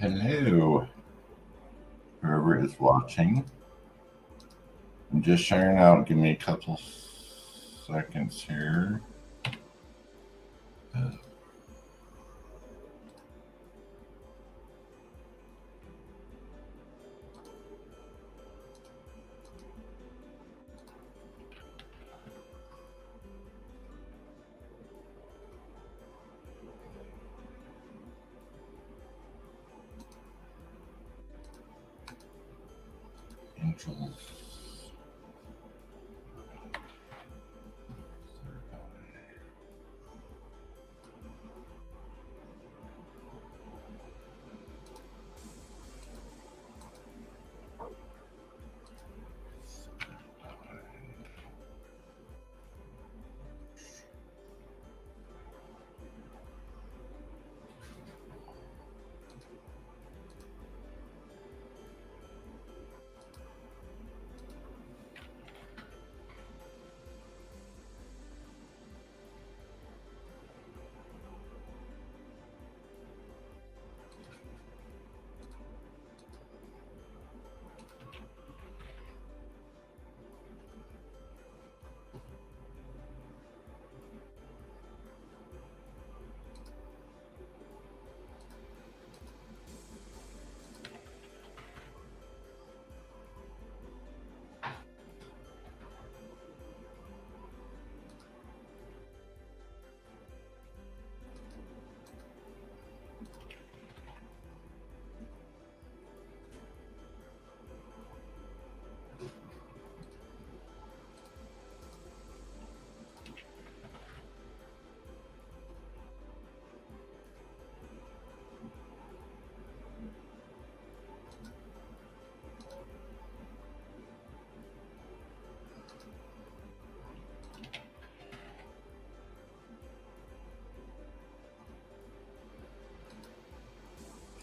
Hello, whoever is watching. I'm just sharing out. Give me a couple seconds here. Angels.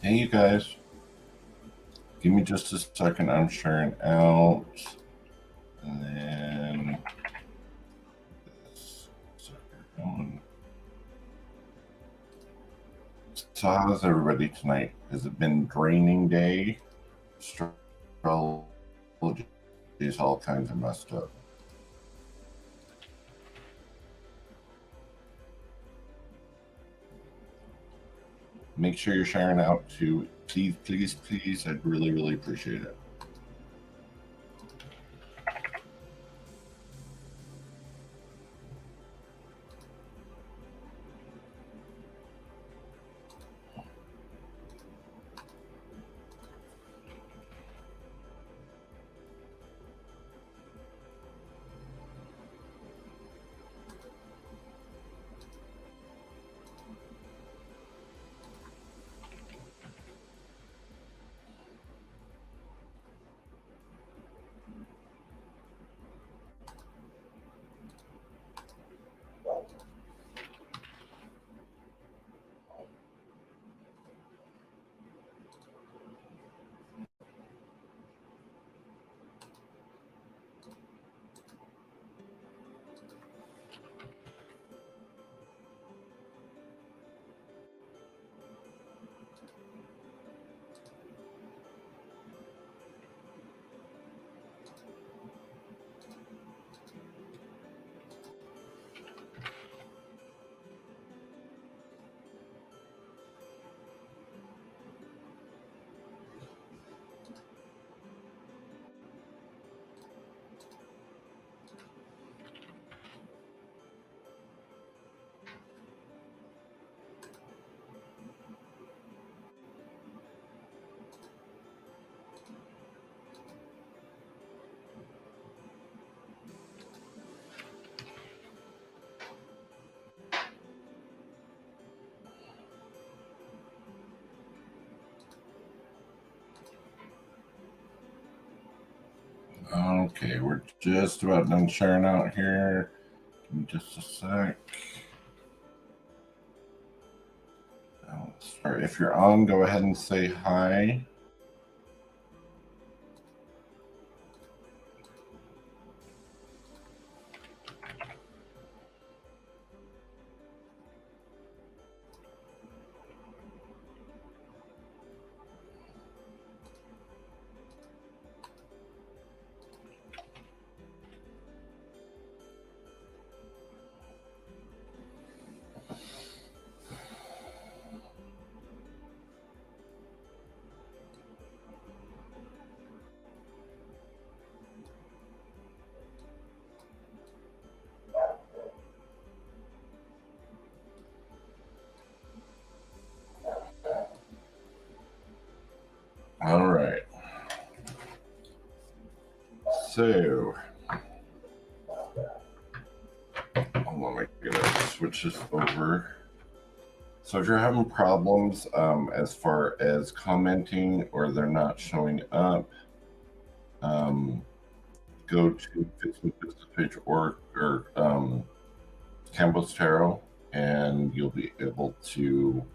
Hey, you guys. Give me just a second. I'm sharing out. And then this sucker going. So, how's everybody tonight? Has it been draining day? Astrology is all kinds of messed up. Make sure you're sharing out too. Please, please, please. I'd really, really appreciate it. Okay, we're just about done sharing out here. Give me just a sec. Sorry, if you're on, go ahead and say hi. All right. So, hold on, I'm going to switch this over. So if you're having problems as far as commenting or they're not showing up, go to Facebook business page or Cambo's Tarot, and you'll be able to.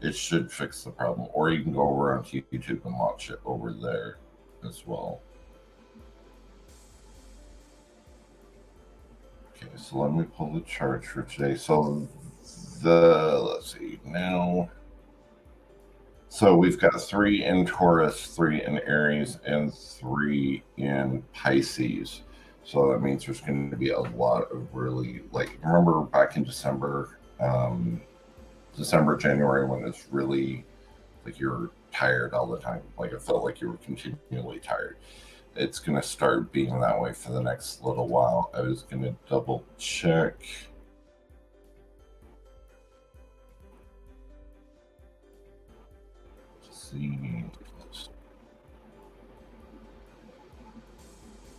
It should fix the problem, or you can go over onto YouTube and watch it over there as well. Okay, so let me pull the charts for today. So let's see now. So we've got 3 in Taurus, 3 in Aries, and 3 in Pisces. So that means there's going to be a lot of really, like, remember back in December, January, when it's really like you're tired all the time. Like it felt like you were continually tired. It's going to start being that way for the next little while. I was going to double check.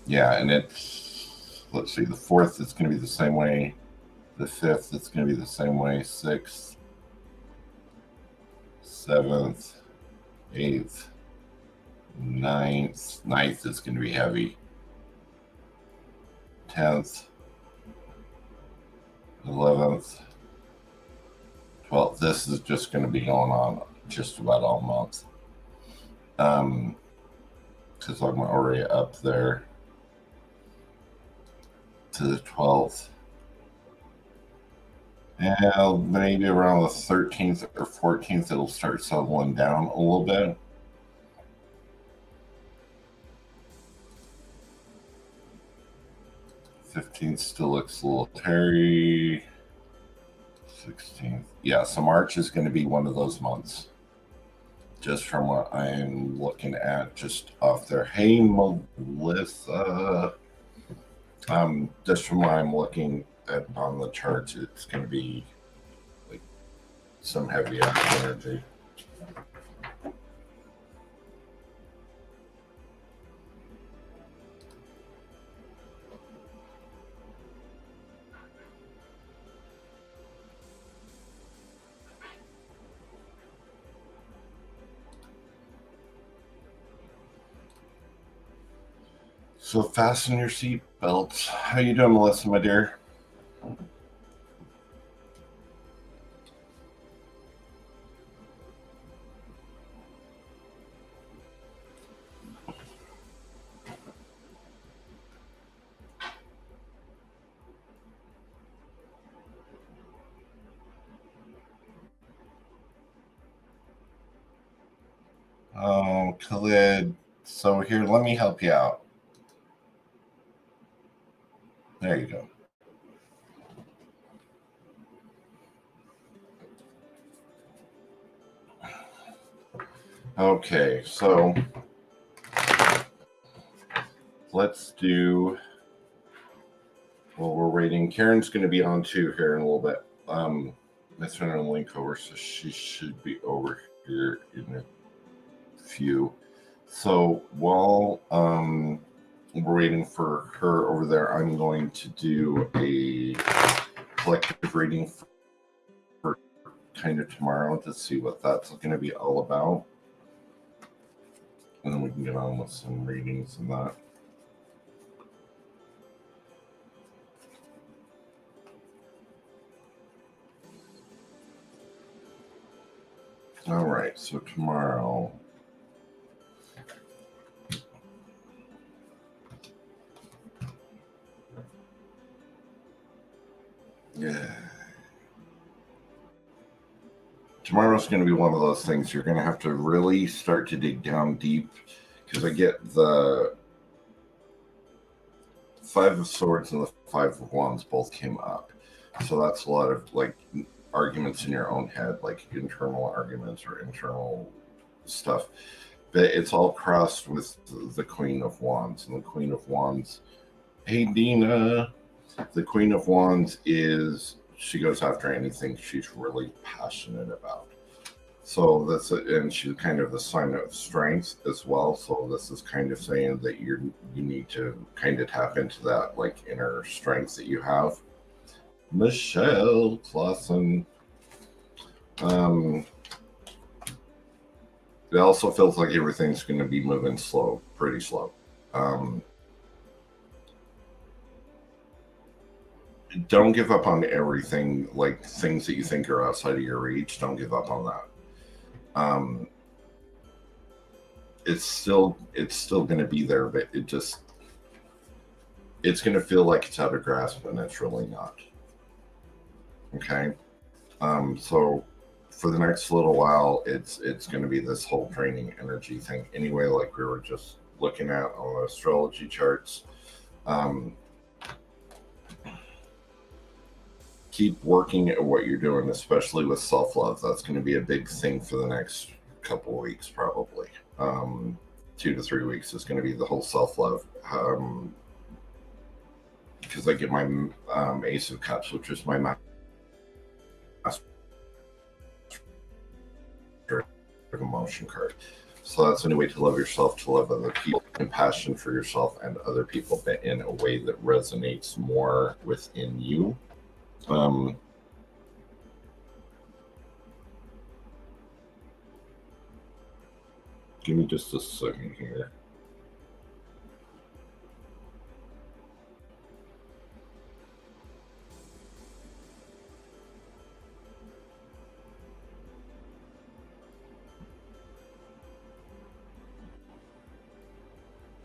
Yeah, and it's, let's see, the 4th, it's going to be the same way. The 5th, it's going to be the same way. 6th, 7th, 8th, 9th is going to be heavy. 10th, 11th, 12th. This is just going to be going on just about all month. Because I'm already up there to the 12th. And maybe around the 13th or 14th, it'll start settling down a little bit. '15th still looks a little hairy. 16th. Yeah, so March is going to be one of those months. Just from what I'm looking at, just off there. Hey, Melissa. Just from what I'm looking at on the charts, it's going to be like some heavy energy. So fasten your seat belts. How you doing, Melissa, my dear? Oh, Khalid. So here, let me help you out. There you go. Okay, so let's do. Well, we're waiting. Karen's going to be on too here in a little bit. Let's send her a link over, so she should be over here in a few. So while we're waiting for her over there, I'm going to do a collective reading for kind of tomorrow to see what that's going to be all about. And then we can get on with some readings and that. All right, so tomorrow. Yeah. Tomorrow's going to be one of those things you're going to have to really start to dig down deep, because I get the 5 of Swords and the 5 of Wands both came up. So that's a lot of like arguments in your own head, like internal arguments or internal stuff. But it's all crossed with the Queen of Wands. And the Queen of Wands, hey Dina, the Queen of Wands is, she goes after anything she's really passionate about. So that's it, and she's kind of the sign of strength as well. So this is kind of saying that you need to kind of tap into that like inner strength that you have. Michelle Clausen. It also feels like everything's going to be moving slow, pretty slow. Don't give up on everything, like things that you think are outside of your reach. Don't give up on that. It's still going to be there, but it's going to feel like it's out of grasp, and it's really not. Okay. So for the next little while, it's going to be this whole draining energy thing anyway, like we were just looking at on the astrology charts. Keep working at what you're doing, especially with self-love. That's going to be a big thing for the next couple of weeks, probably. 2 to 3 weeks is going to be the whole self-love. Because I get my Ace of Cups, which is my master emotion card. So that's a new way to love yourself, to love other people, compassion for yourself and other people, but in a way that resonates more within you. Give me just a second here.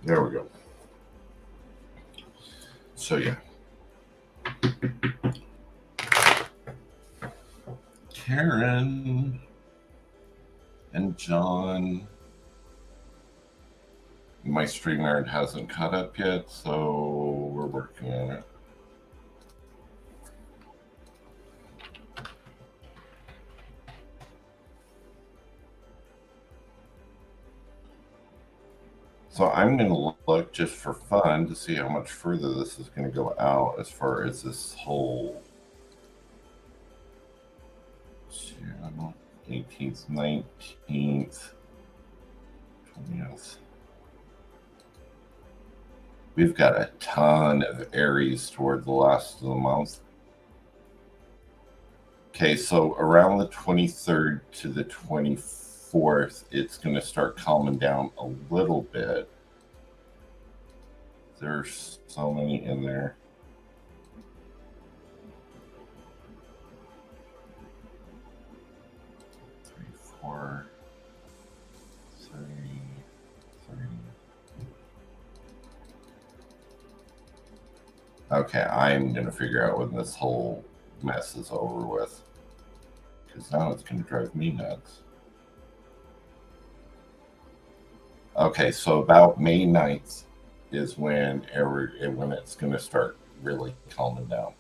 There we go. So yeah. Karen and John. My StreamYard hasn't caught up yet, so we're working on it. So I'm going to look just for fun to see how much further this is going to go out as far as this whole 18th, 19th, 20th. We've got a ton of Aries toward the last of the month. Okay, so around the 23rd to the 24th, it's going to start calming down a little bit. There's so many in there. Three, four, three. Okay, I'm going to figure out when this whole mess is over with, because now it's going to drive me nuts. Okay, so about May 9th is when it's going to start really calming down.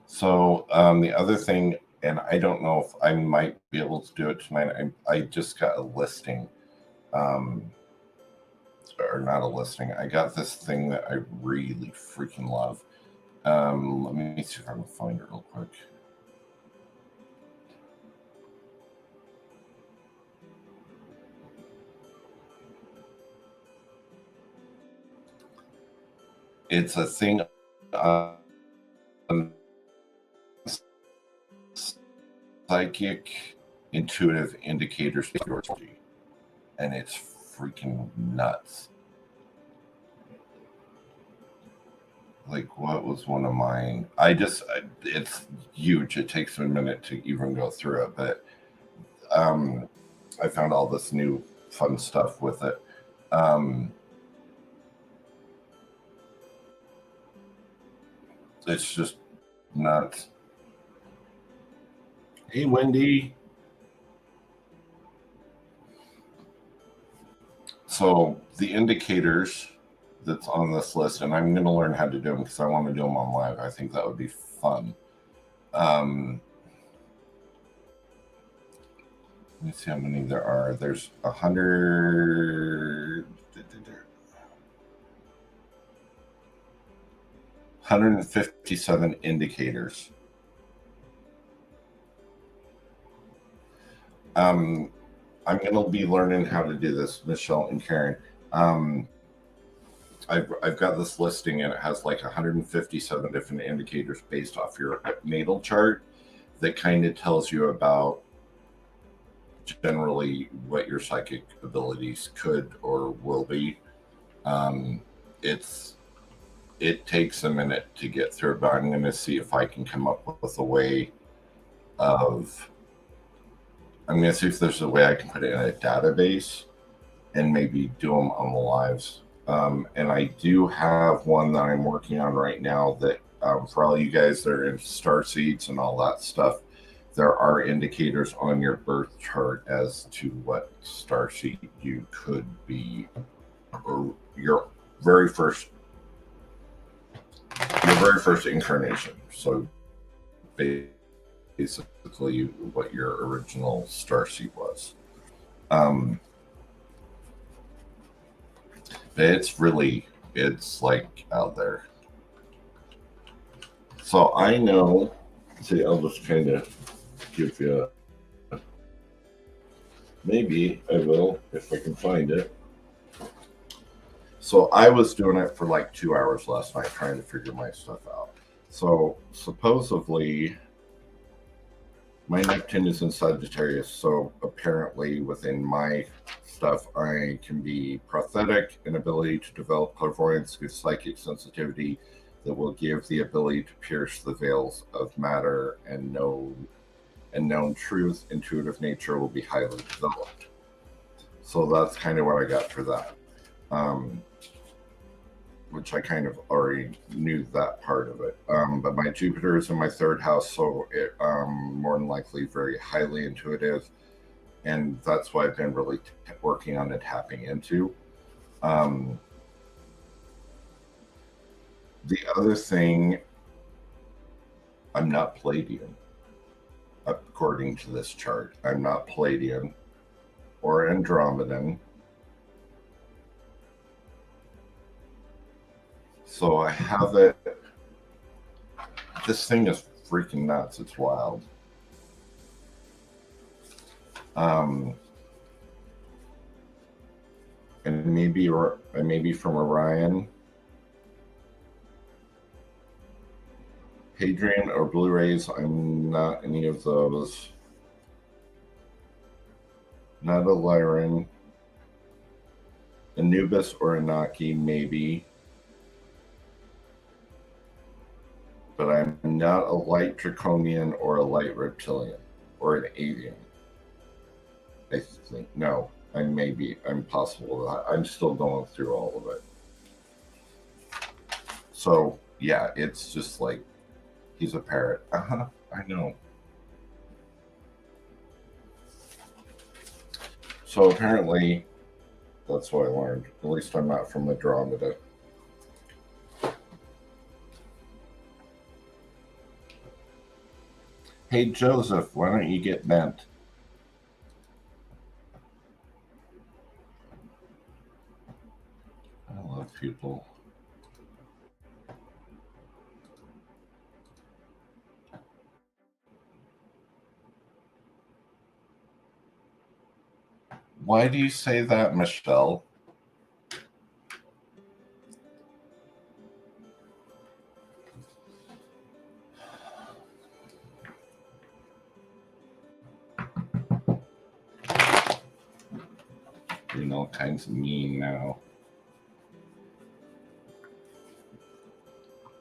So the other thing, and I don't know if I might be able to do it tonight. I just got a listing, or not a listing. I got this thing that I really freaking love. Let me see if I can find it real quick. It's a thing psychic intuitive indicators, and it's freaking nuts. Like, what was one of mine? It's huge. It takes me a minute to even go through it, but I found all this new fun stuff with it. It's just nuts. Hey, Wendy. So the indicators that's on this list, and I'm going to learn how to do them because I want to do them on live. I think that would be fun. Let me see how many there are. There's 157 indicators. I'm going to be learning how to do this, Michelle and Karen. I've got this listing and it has like 157 different indicators based off your natal chart that kind of tells you about generally what your psychic abilities could or will be. It takes a minute to get through, but I'm going to see if I can come up with a way of. I'm going to see if there's a way I can put it in a database and maybe do them on the lives. And I do have one that I'm working on right now that for all you guys that are in star seeds and all that stuff, there are indicators on your birth chart as to what star seed you could be, or your very first incarnation. So basically what your original star seed was. It's like out there. So I know, see, I'll just kind of give you maybe I will if I can find it. So I was doing it for like 2 hours last night trying to figure my stuff out. So supposedly my Neptune is in Sagittarius, so apparently within my stuff I can be prophetic, an ability to develop clairvoyance with psychic sensitivity that will give the ability to pierce the veils of matter and known truth. Intuitive nature will be highly developed. So that's kind of what I got for that. Which I kind of already knew that part of it. But my Jupiter is in my third house, so it more than likely very highly intuitive. And that's why I've been really working on it, tapping into. The other thing, I'm not Palladian. According to this chart, I'm not Palladian or Andromedan. So I have it. This thing is freaking nuts. It's wild. And maybe from Orion, Hadrian or Blu-rays. I'm not any of those. Not a Lyran. Anubis or Anaki, maybe. But I'm not a light draconian or a light reptilian or an avian. I think no, I'm possible. I'm still going through all of it. So yeah, it's just like he's a parrot. I know. So apparently, that's what I learned. At least I'm not from Andromeda. Hey, Joseph, why don't you get bent? I love people. Why do you say that, Michelle? Being all kinds of mean now.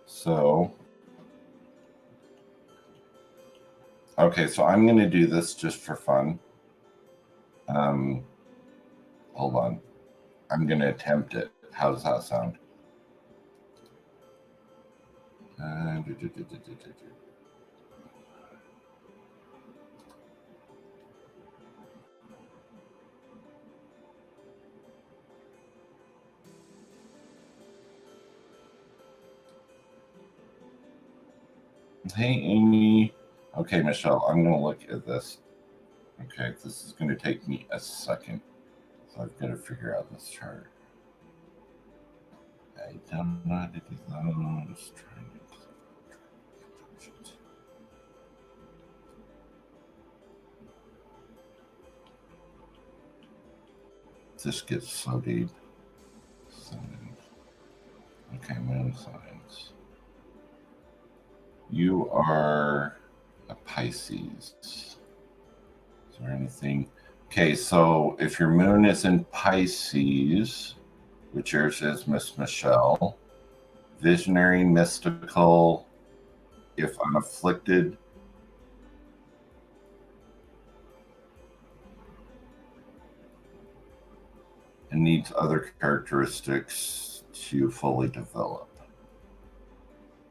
So, okay, so I'm going to do this just for fun. Hold on. I'm going to attempt it. How does that sound? Hey, Amy. Okay, Michelle, I'm going to look at this. Okay, this is going to take me a second. So I've got to figure out this chart. I don't know how to do those. This gets so deep. Okay, moon signs. You are a Pisces. Is there anything? Okay, so if your moon is in Pisces, which yours is, Miss Michelle, visionary, mystical, if unafflicted, and needs other characteristics to fully develop.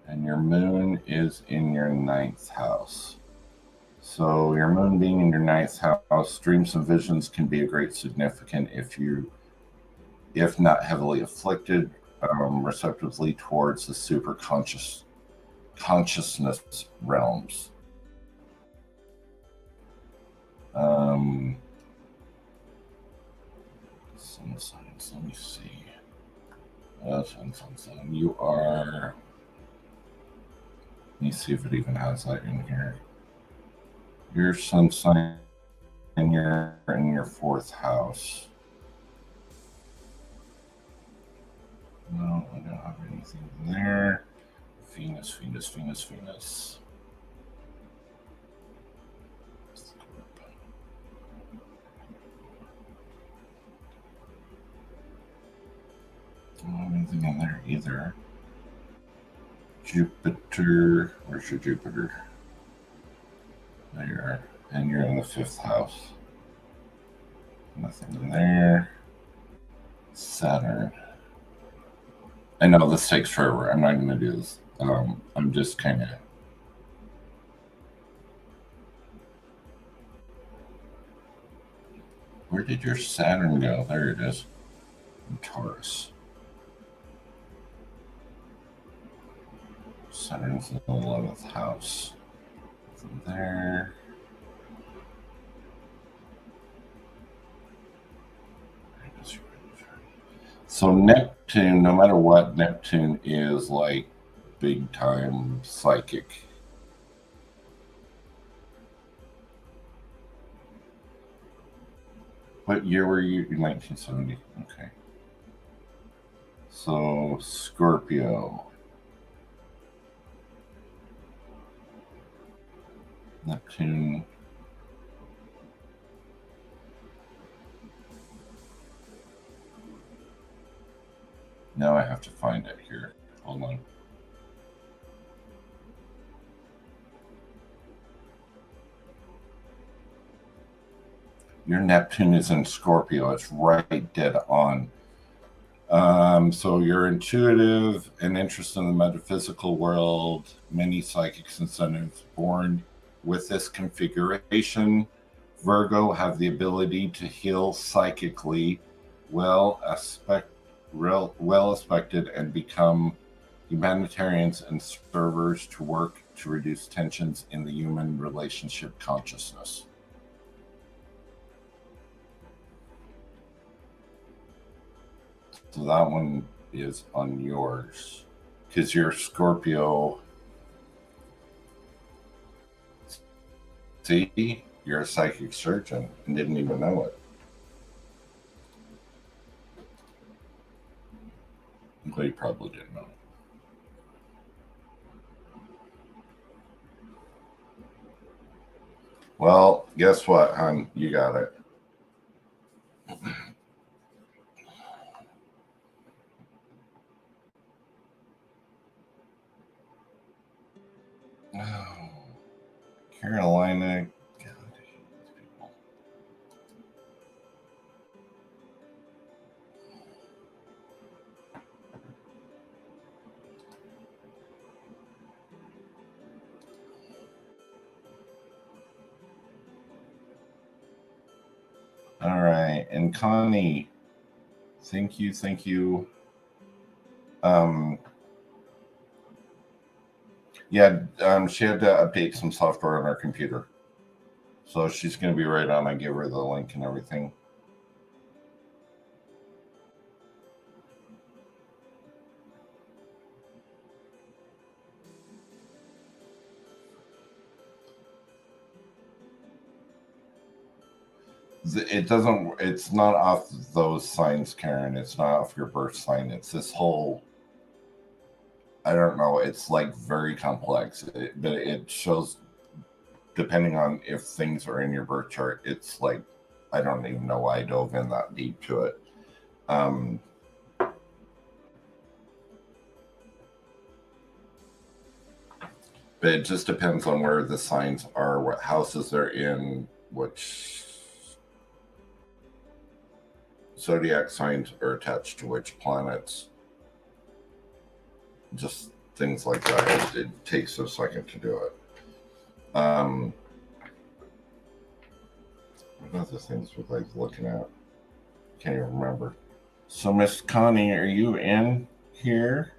And your moon is in your 9th house. So your moon being in your 9th house, dreams and visions can be a great significant if not heavily afflicted, receptively towards the super consciousness realms. Sun signs, let me see. Sun. You are. Let me see if it even has that in here. Your sun sign in your 4th house. No, I don't have anything there. Venus. Don't have anything in there either. Jupiter. Where's your Jupiter? There you are. And you're in the 5th house. Nothing in there. Saturn. I know this takes forever. I'm not going to do this. I'm just kind of. Where did your Saturn go? There it is. In Taurus. Saturn's in the 11th house. From there. So Neptune, no matter what, Neptune is like big time psychic. What year were you? 1970. Okay. So Scorpio. Neptune. Now I have to find it here. Hold on. Your Neptune is in Scorpio. It's right dead on. So you're intuitive and interested in the metaphysical world. Many psychics and sensitive born with this configuration. Virgo have the ability to heal psychically, well expected, and become humanitarians and servers to work to reduce tensions in the human relationship consciousness. So that one is on yours because you're Scorpio. See, you're a psychic surgeon and didn't even know it. Well, you probably didn't know. Well, guess what, hon? You got it. Oh, Carolina. God, I hate these people. All right, and Connie, thank you. Yeah, she had to update some software on our computer. So she's going to be right on. I give her the link and everything. It doesn't, it's not off those signs, Karen. It's not off your birth sign. It's this whole, I don't know, it's like very complex. But it shows, depending on if things are in your birth chart, it's like, I don't even know why I dove in that deep to it. But it just depends on where the signs are, what houses they're in, which zodiac signs are attached to which planets. Just things like that. It takes a second to do it. What other things was I looking at? Can't even remember. So, Miss Connie, are you in here?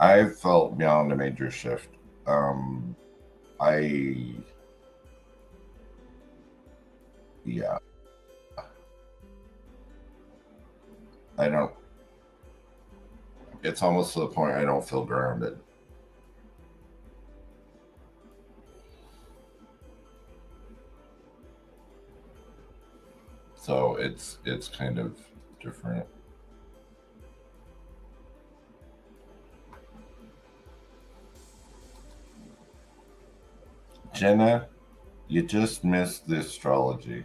I felt beyond a major shift. Yeah. I don't, it's almost to the point I don't feel grounded. So it's kind of different. Jenna, you just missed the astrology.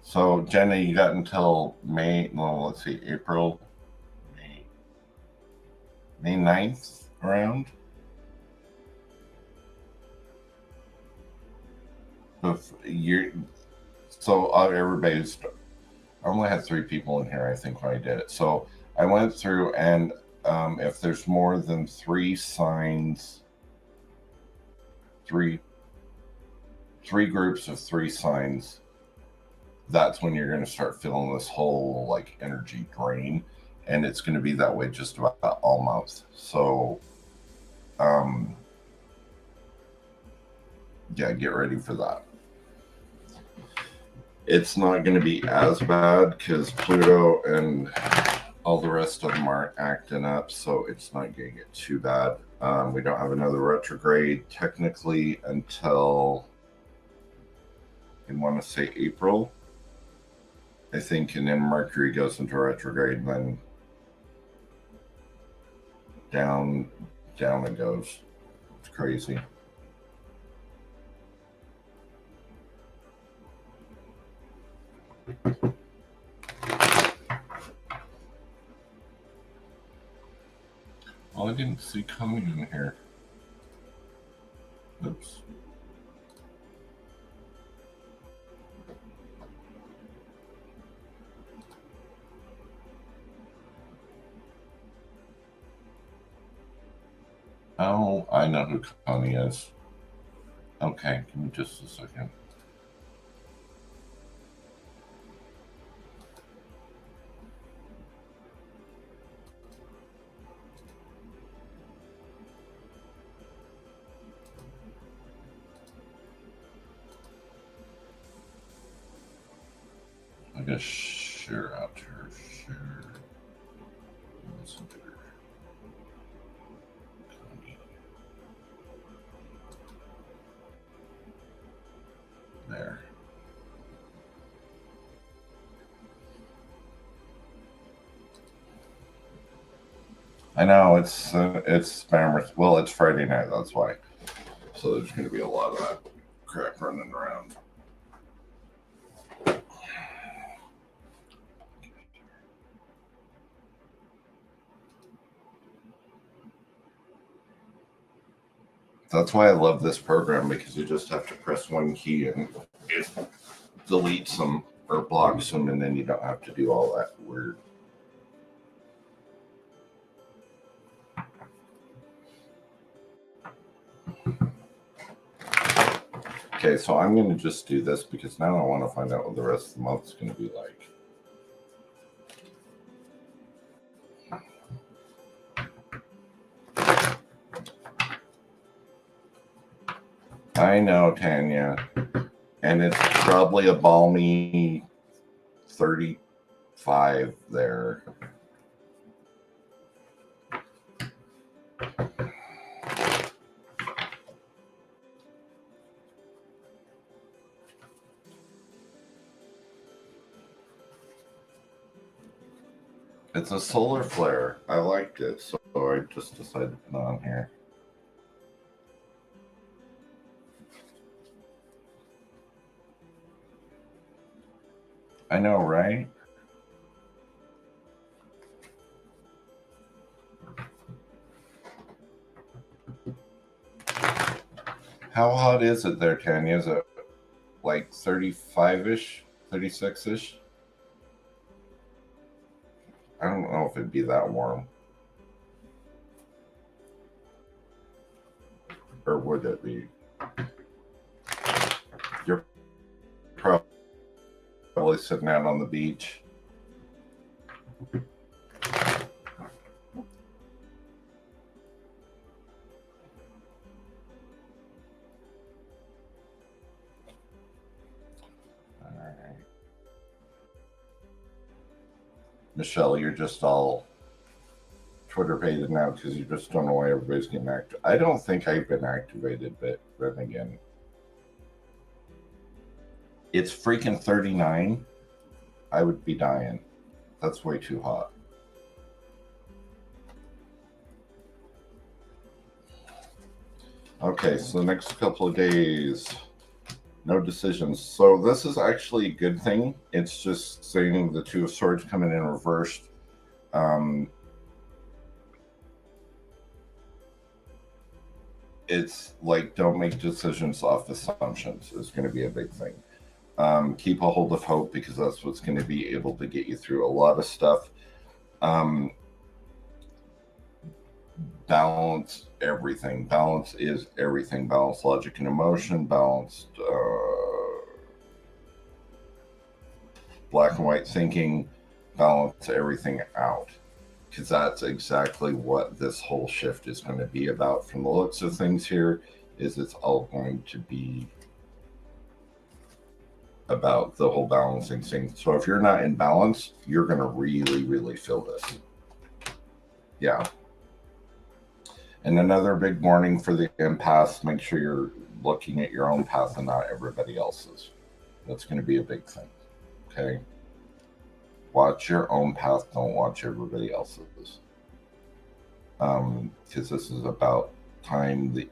So Jenna, you got until May, no, let's see, April, May 9th around. So everybody's, I only had 3 people in here, I think, when I did it. So I went through, and if there's more than 3 signs, three groups of 3 signs, that's when you're going to start feeling this whole like energy drain, and it's going to be that way just about all month. So yeah, get ready for that. It's not going to be as bad because Pluto and all the rest of them aren't acting up, so it's not going to get too bad. We don't have another retrograde technically until, I want to say, April, I think, and then Mercury goes into retrograde, and then down it goes. It's crazy. Well, I didn't see coming in here. Oops. Oh, I know who Connie is. Okay, give me just a second. I guess share out to her. Share. Messenger. Connie. There. I know it's spam. Well, it's Friday night. That's why. So there's going to be a lot of that crap running around. That's why I love this program, because you just have to press one key and it deletes them or blocks them, and then you don't have to do all that weird. Okay, so I'm going to just do this because now I want to find out what the rest of the month is going to be like. I know, Tanya. And it's probably a balmy 35 there. It's a solar flare. I liked it, so I just decided to put it on here. I know, right? How hot is it there, Tanya? Is it like 35-ish, 36-ish? I don't know if it'd be that warm. Or would it be? You're probably sitting out on the beach. All right. Michelle, you're just all Twitter pated now because you just don't know why everybody's getting active. I don't think I've been activated, but then again, it's freaking 39. I would be dying. That's way too hot. Okay, so the next couple of days, no decisions. So this is actually a good thing. It's just saying the Two of Swords coming in reversed. It's like, don't make decisions off assumptions is going to be a big thing. Keep a hold of hope because that's what's going to be able to get you through a lot of stuff. Balance everything. Balance is everything. Balance logic and emotion. Balanced black and white thinking. Balance everything out. Because that's exactly what this whole shift is going to be about. From the looks of things here, is it's all going to be about the whole balancing thing. So if you're not in balance, you're going to really, really feel this. Yeah. And another big warning for the empaths, make sure you're looking at your own path and not everybody else's. That's going to be a big thing. Okay. Watch your own path, don't watch everybody else's. Because this is about time.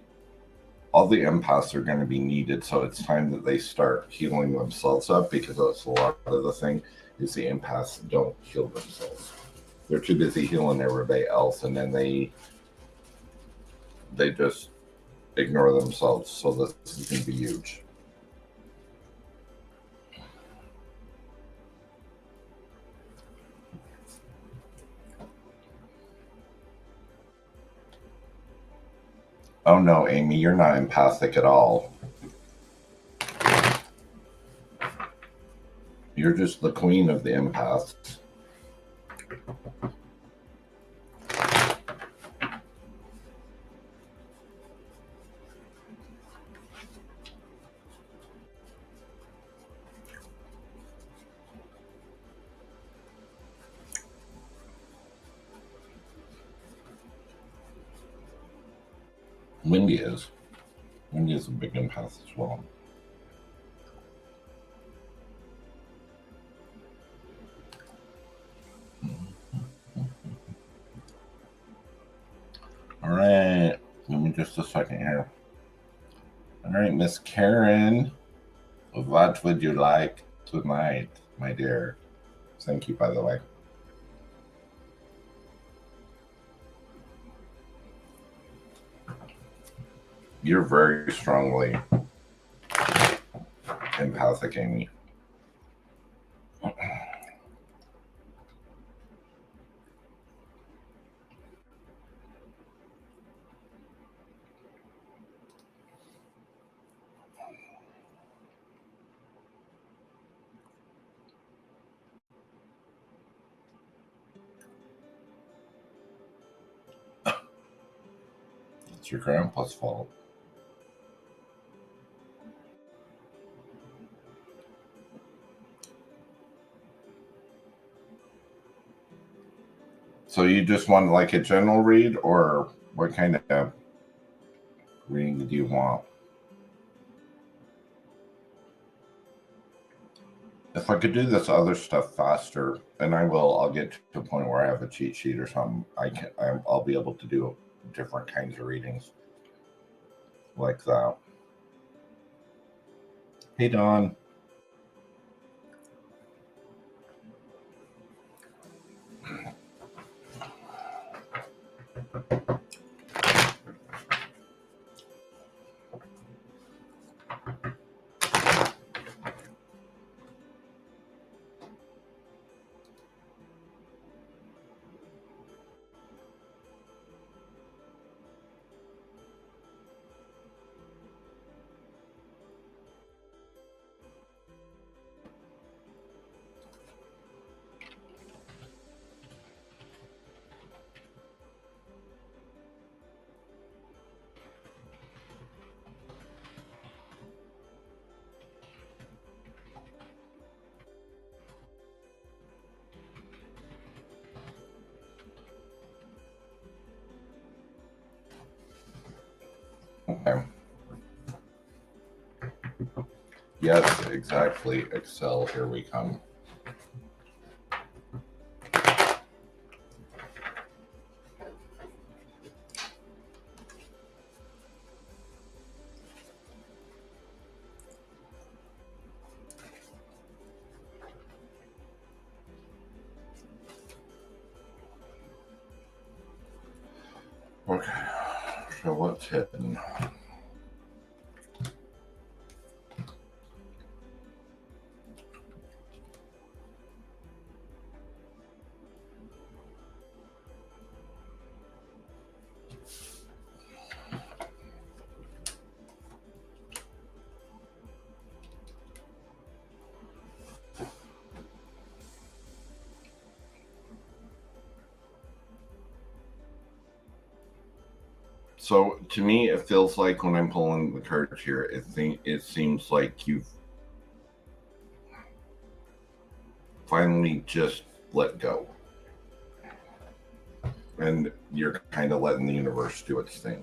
All the empaths are going to be needed, so it's time that they start healing themselves up, because that's a lot of the thing is the empaths don't heal themselves. They're too busy healing everybody else, and then they just ignore themselves. So this is going to be huge. Oh no, Amy, you're not empathic at all. You're just the queen of the empaths. Wendy is. Wendy is a big empath as well. All right, give me just a second here. All right, Miss Karen, what would you like tonight, my dear? Thank you, by the way. You're very strongly empathic, Amy. It's your grandpa's fault. So you just want like a general read, or what kind of reading do you want? If I could do this other stuff faster, and I'll get to a point where I have a cheat sheet or something. I'll be able to do different kinds of readings like that. Hey, Don. Okay. Yes, exactly. Excel, here we come. Okay, so what's hidden? So to me, it feels like when I'm pulling the cards here, it seems like you've finally just let go. And you're kind of letting the universe do its thing.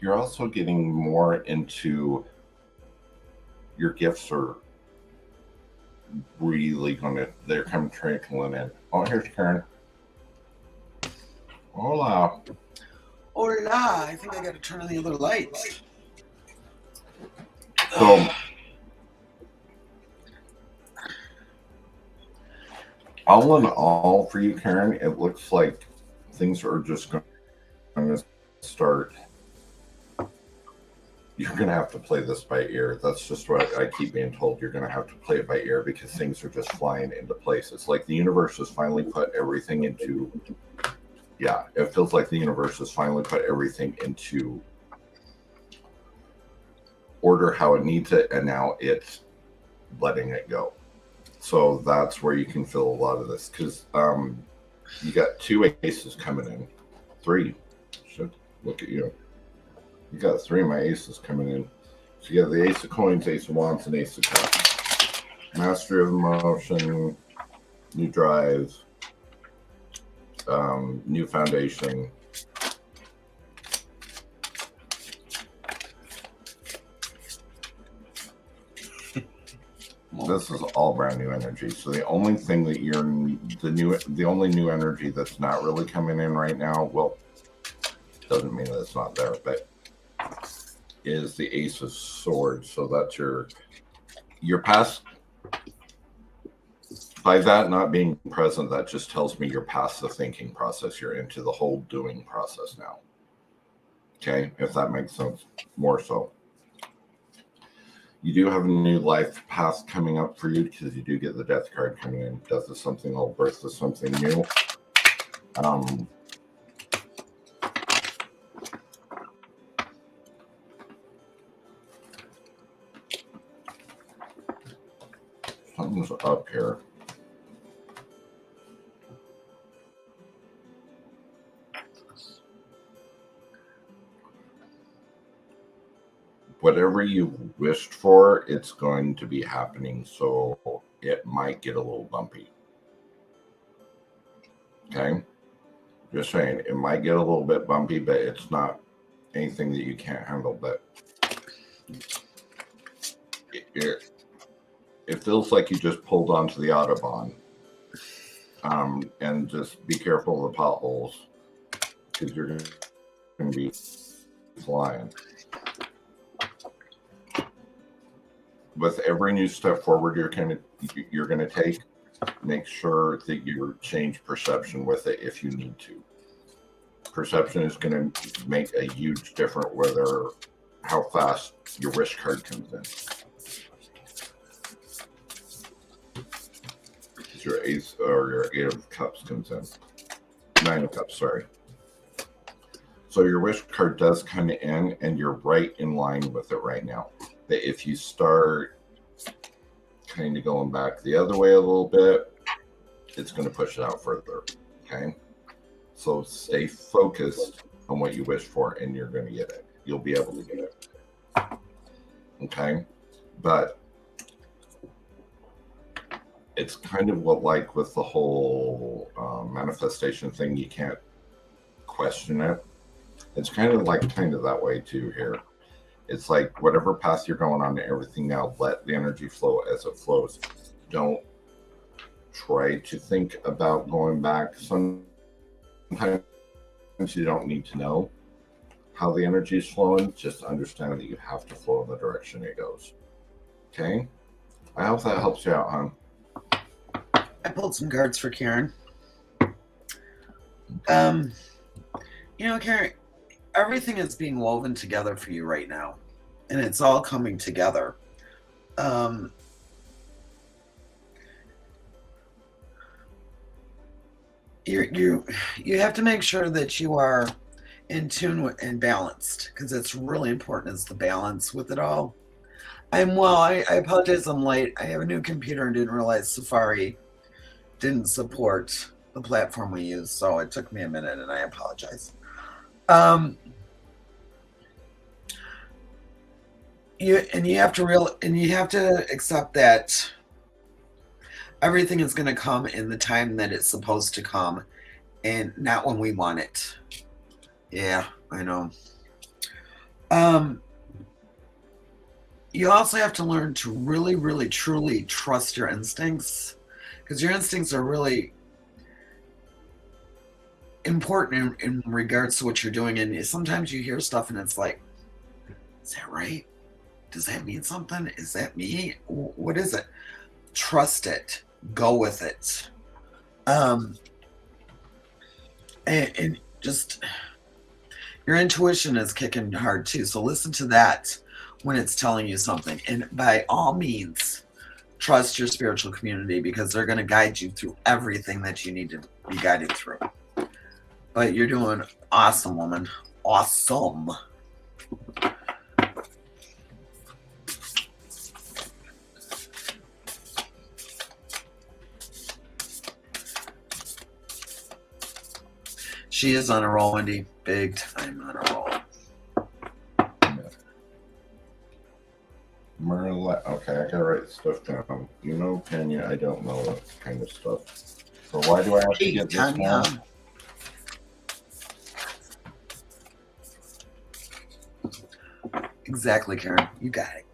You're also getting more into your gifts are really they're coming trickling in. Oh, here's Karen. Hola. Hola, I think I got to turn on the other lights. So, all in all, for you, Karen, it looks like things are just going to start. You're going to have to play this by ear. That's just what I keep being told. You're going to have to play it by ear because things are just flying into place. It's like the universe has finally put everything into. Yeah, it feels like the universe has finally put everything into order how it needs it, and now it's letting it go. So that's where you can feel a lot of this, because you got two aces coming in. Three. Shit, look at you. You got three of my aces coming in. So you got the ace of coins, ace of wands, and ace of cups. Mastery of emotion, new drive, new foundation. This is all brand new energy. So the only thing that the only new energy that's not really coming in right now, well, doesn't mean that it's not there, but is the Ace of Swords. So that's your past. By that not being present, that just tells me you're past the thinking process. You're into the whole doing process now. Okay, if that makes sense, more so. You do have a new life path coming up for you because you do get the death card coming in. Death is something old, birth is something new. Something's up here. Whatever you wished for, it's going to be happening, so it might get a little bumpy. Okay? Just saying, it might get a little bit bumpy, but it's not anything that you can't handle. But it feels like you just pulled onto the Autobahn. And just be careful of the potholes, because you're going to be flying. With every new step forward you're going to take, make sure that you change perception with it if you need to. Perception is going to make a huge difference whether how fast your wish card comes in. Your ace or your 8 of cups comes in. 9 of cups, sorry. So your wish card does come in, and you're right in line with it right now. But if you start kind of going back the other way a little bit, it's going to push it out further. Okay? So stay focused on what you wish for, and you're going to get it. You'll be able to get it. Okay? But it's kind of what, like with the whole manifestation thing, you can't question it. It's kind of that way too here. It's like whatever path you're going on to everything now, let the energy flow as it flows. Don't try to think about going back. Sometimes you don't need to know how the energy is flowing. Just understand that you have to flow in the direction it goes. Okay? I hope that helps you out, hon. I pulled some cards for Karen. Karen, everything is being woven together for you right now, and it's all coming together. You have to make sure that you are in tune and balanced, because it's really important, is the balance with it all. I apologize, I'm late. I have a new computer and didn't realize Safari didn't support the platform we use, so it took me a minute, and I apologize. You have to accept that everything is going to come in the time that it's supposed to come, and not when we want it. Yeah, I know. You also have to learn to really, really, truly trust your instincts, because your instincts are really important in regards to what you're doing. And sometimes you hear stuff and it's like, is that right? Does that mean something? Is that me? What is it? Trust it. Go with it. And just, your intuition is kicking hard too. So listen to that when it's telling you something. And by all means, trust your spiritual community, because they're going to guide you through everything that you need to be guided through. But you're doing awesome, woman. Awesome. She is on a roll, Wendy. Big time on a roll. Marla, okay, I gotta write stuff down. You know, Tanya, I don't know that kind of stuff. So why do I have to get this Tanya. one? Exactly, Karen. You got it.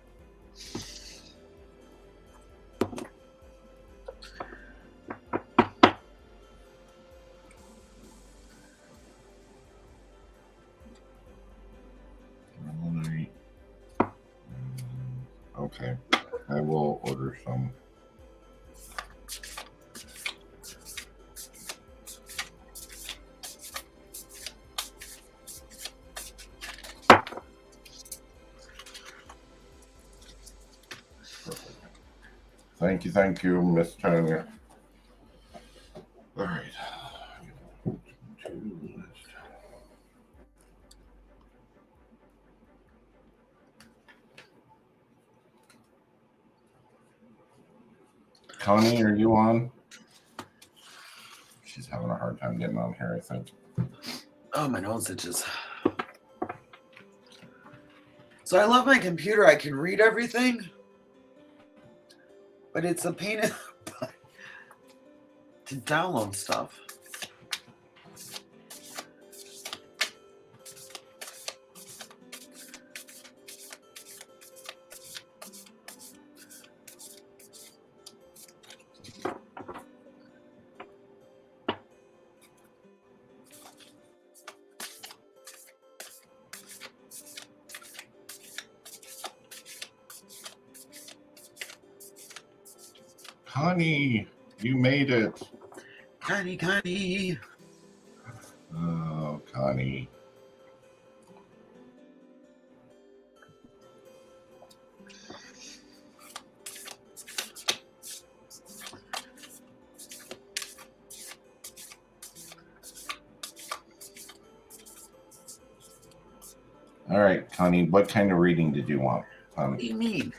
Okay, I will order some. Thank you, Miss Tanya. All right. Connie, are you on? She's having a hard time getting on here, I think. Oh, my nose itches. So I love my computer. I can read everything, but it's a pain in the butt to download stuff. Connie, you made it. Connie. Oh, Connie. All right, Connie, what kind of reading did you want? What do you mean?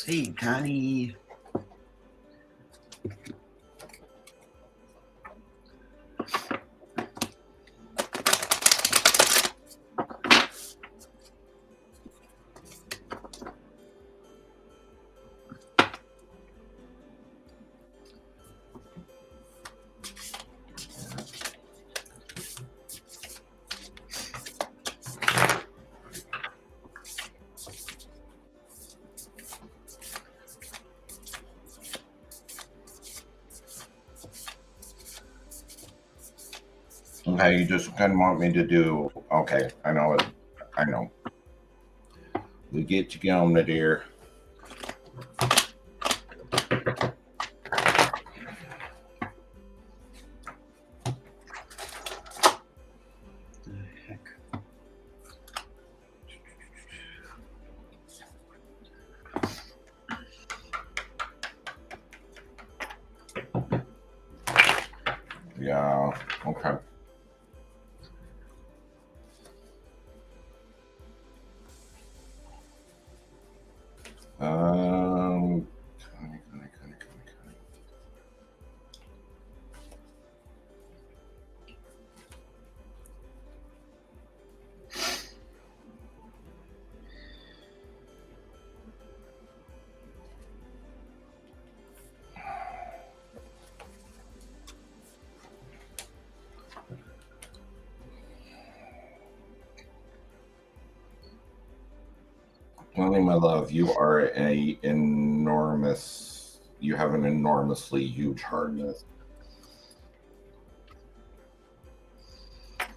Hey, Connie. Okay, you just kind of want me to do. Okay, I know it. I know. We get you going, my dear. Yeah, okay. Connie. Connie, my love, you are you have an enormously huge heart.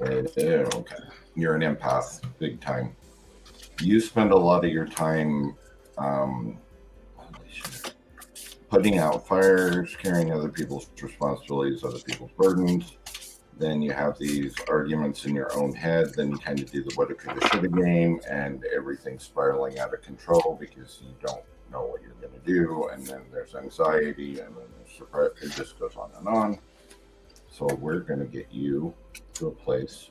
Okay. You're an empath, big time. You spend a lot of your time putting out fires, carrying other people's responsibilities, other people's burdens. Then you have these arguments in your own head. Then you kind of do the woulda, coulda, shoulda game, and everything's spiraling out of control because you don't know what you're going to do. And then there's anxiety, and then there's surprise. It just goes on and on. So we're going to get you to a place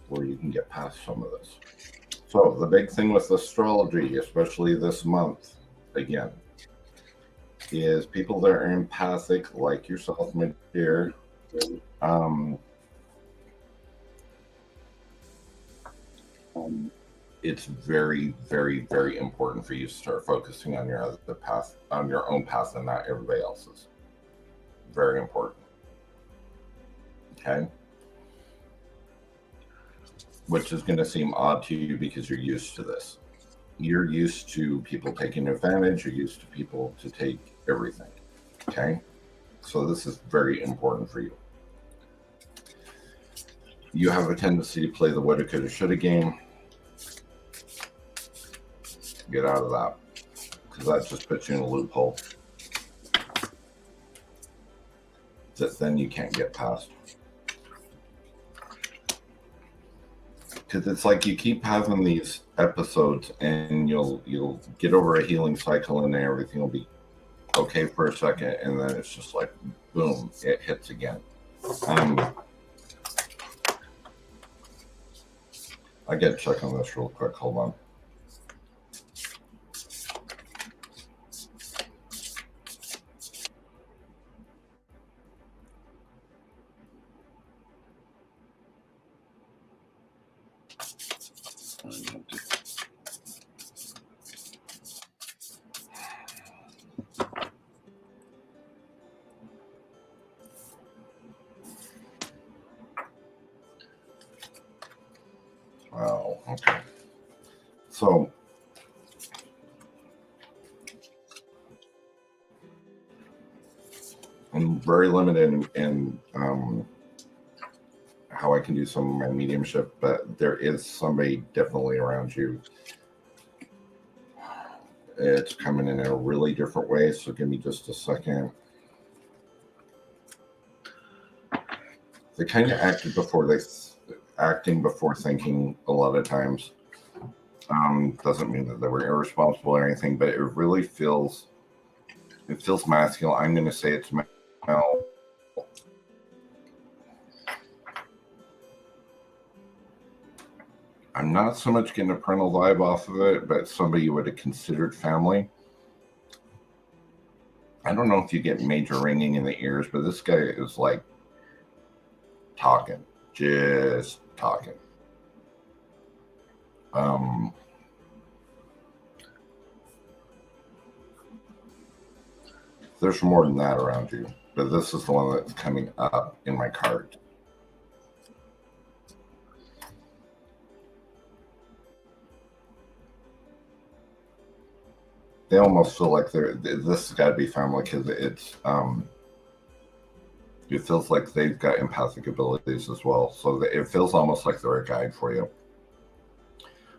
where you can get past some of this. So the big thing with astrology, especially this month, again, is people that are empathic, like yourself, my dear. It's very, very, very important for you to start focusing on your other path, on your own path, and not everybody else's. Very important. Okay. Which is going to seem odd to you because you're used to this. You're used to people taking advantage. You're used to people to take everything. Okay. So this is very important for you. You have a tendency to play the woulda, coulda, shoulda game. Get out of that, because that just puts you in a loophole that then you can't get past. because it's like you keep having these episodes and you'll get over a healing cycle and then everything will be okay for a second, and then it's just like boom, it hits again. I gotta check on this real quick. Hold on. Wow. Okay. So I'm very limited in how I can do some of my mediumship, but there is somebody definitely around you. It's coming in a really different way, so give me just a second. They kind of acting before thinking a lot of times. Doesn't mean that they were irresponsible or anything, but it really feels masculine. I'm going to say it's male. I'm not so much getting a parental vibe off of it, but somebody you would have considered family. I don't know if you get major ringing in the ears, but this guy is like just talking. There's more than that around you, but this is the one that's coming up in my card. They almost feel like this has got to be family because it feels like they've got empathic abilities as well. So it feels almost like they're a guide for you.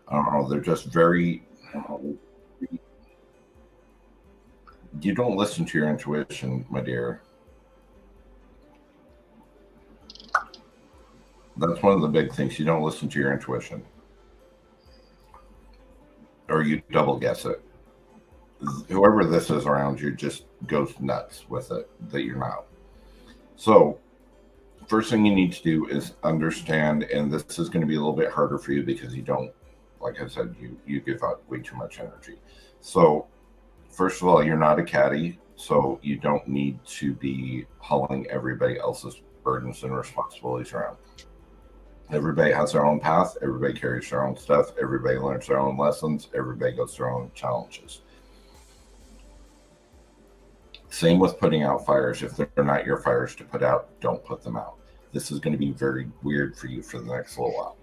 I don't know. They're just very. You don't listen to your intuition, my dear. That's one of the big things. You don't listen to your intuition. Or you double guess it. Whoever this is around you just goes nuts with it that you're not. So, first thing you need to do is understand, and this is going to be a little bit harder for you because you don't, like I said, you give out way too much energy. So, first of all, you're not a caddy, so you don't need to be hauling everybody else's burdens and responsibilities around. Everybody has their own path. Everybody carries their own stuff. Everybody learns their own lessons. Everybody goes through their own challenges. Same with putting out fires. If they're not your fires to put out, don't put them out. This is going to be very weird for you for the next little while.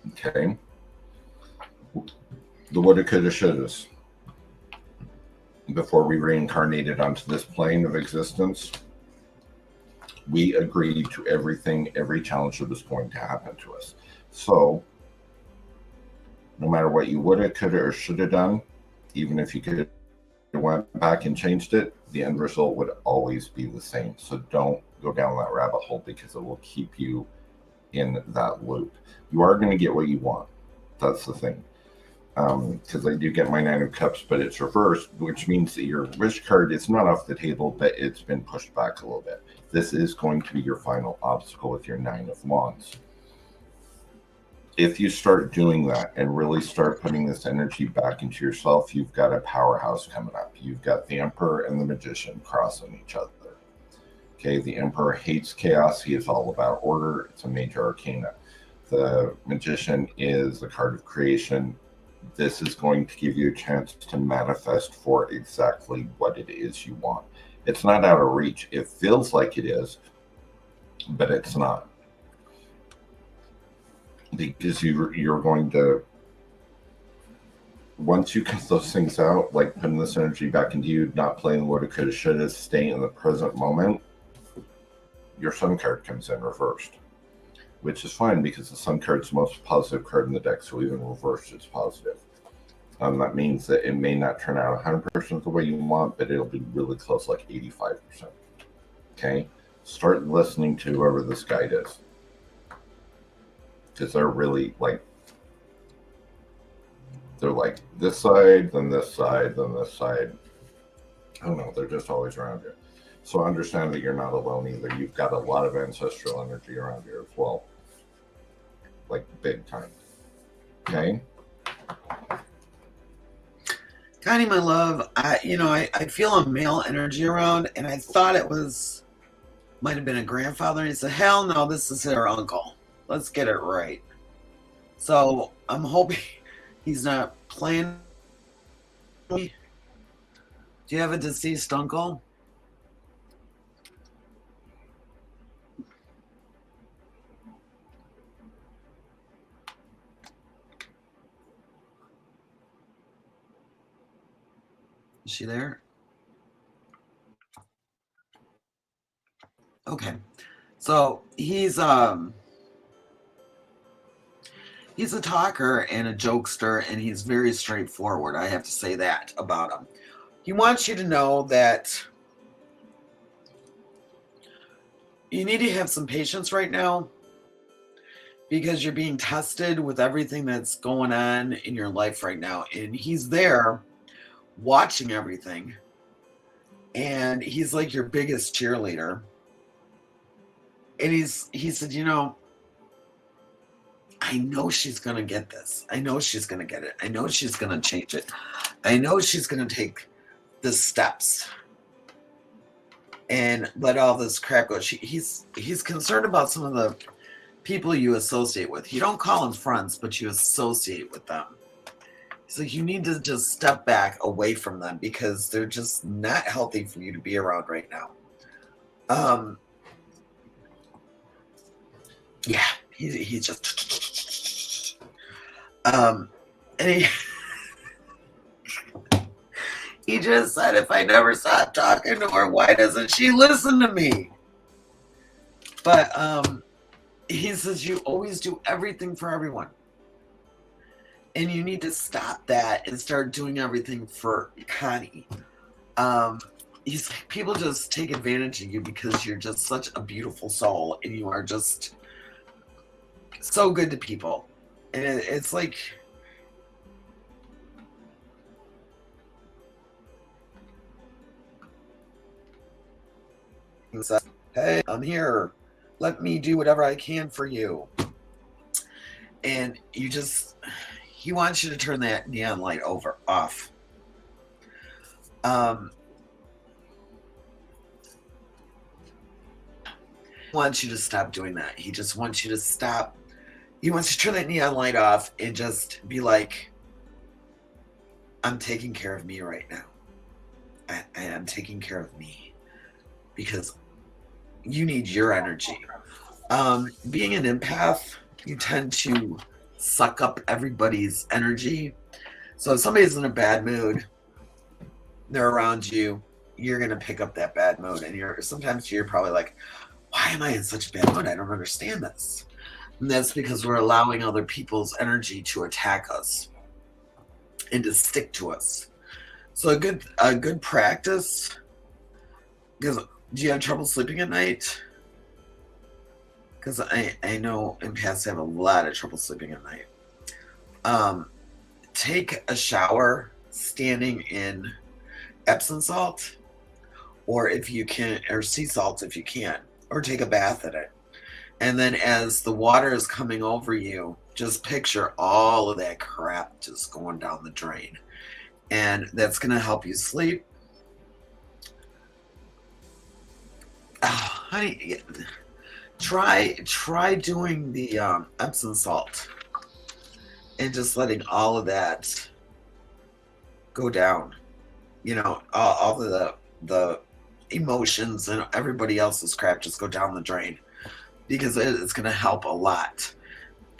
Okay. The woulda, coulda, shouldas. Before we reincarnated onto this plane of existence, we agreed to everything, every challenge that was going to happen to us. So, no matter what you woulda, coulda, or shoulda done, even if you could have went back and changed it, the end result would always be the same. So don't go down that rabbit hole because it will keep you in that loop. You are going to get what you want. That's the thing. Because I do get my Nine of Cups, but it's reversed, which means that your wish card is not off the table, but it's been pushed back a little bit. This is going to be your final obstacle with your Nine of Wands. If you start doing that and really start putting this energy back into yourself, you've got a powerhouse coming up. You've got the Emperor and the Magician crossing each other. Okay, the Emperor hates chaos. He is all about order. It's a major arcana. The Magician is the card of creation. This is going to give you a chance to manifest for exactly what it is you want. It's not out of reach. It feels like it is, but it's not. Because you're going to, once you cut those things out, like putting this energy back into you, not playing what it could have, should have, staying in the present moment, your Sun card comes in reversed, which is fine because the Sun card's the most positive card in the deck, so even reversed, it's positive. That means that it may not turn out 100% the way you want, but it'll be really close, like 85%. Okay? Start listening to whoever this guide is. because they're really like, they're like this side, then this side, then this side. I don't know. They're just always around you. So understand that you're not alone either. You've got a lot of ancestral energy around you as well, like big time. Okay. Connie, my love, I feel a male energy around, and I thought it might have been a grandfather. And he said, hell no, this is her uncle. Let's get it right. So I'm hoping he's not playing. Do you have a deceased uncle? Is she there? Okay. So he's a talker and a jokester, and he's very straightforward. I have to say that about him. He wants you to know that you need to have some patience right now because you're being tested with everything that's going on in your life right now. And he's there watching everything. And he's like your biggest cheerleader. And he said, I know she's going to get this. I know she's going to get it. I know she's going to change it. I know she's going to take the steps and let all this crap go. He's concerned about some of the people you associate with. You don't call them friends, but you associate with them. So you need to just step back away from them because they're just not healthy for you to be around right now. Yeah, he's just and he just said, if I never stop talking to her, why doesn't she listen to me? But he says you always do everything for everyone. And you need to stop that and start doing everything for Connie. People just take advantage of you because you're just such a beautiful soul and you are just so good to people. And it's like, hey, I'm here. Let me do whatever I can for you. And he wants you to turn that neon light off. He wants you to stop doing that. He just wants you to stop. He wants you to turn that neon light off and just be like, I'm taking care of me right now. I am taking care of me because you need your energy. Being an empath, you tend to suck up everybody's energy. So if somebody's in a bad mood, they're around you, you're going to pick up that bad mood. And sometimes you're probably like, why am I in such a bad mood? I don't understand this. And that's because we're allowing other people's energy to attack us and to stick to us. So a good practice, because do you have trouble sleeping at night? Because I know empaths have a lot of trouble sleeping at night. Take a shower standing in Epsom salt, or if you can, or sea salt if you can, or take a bath in it. And then as the water is coming over you, just picture all of that crap just going down the drain. And that's going to help you sleep. Oh, honey, try doing the Epsom salt and just letting all of that go down. All of the emotions and everybody else's crap just go down the drain, because it's going to help a lot.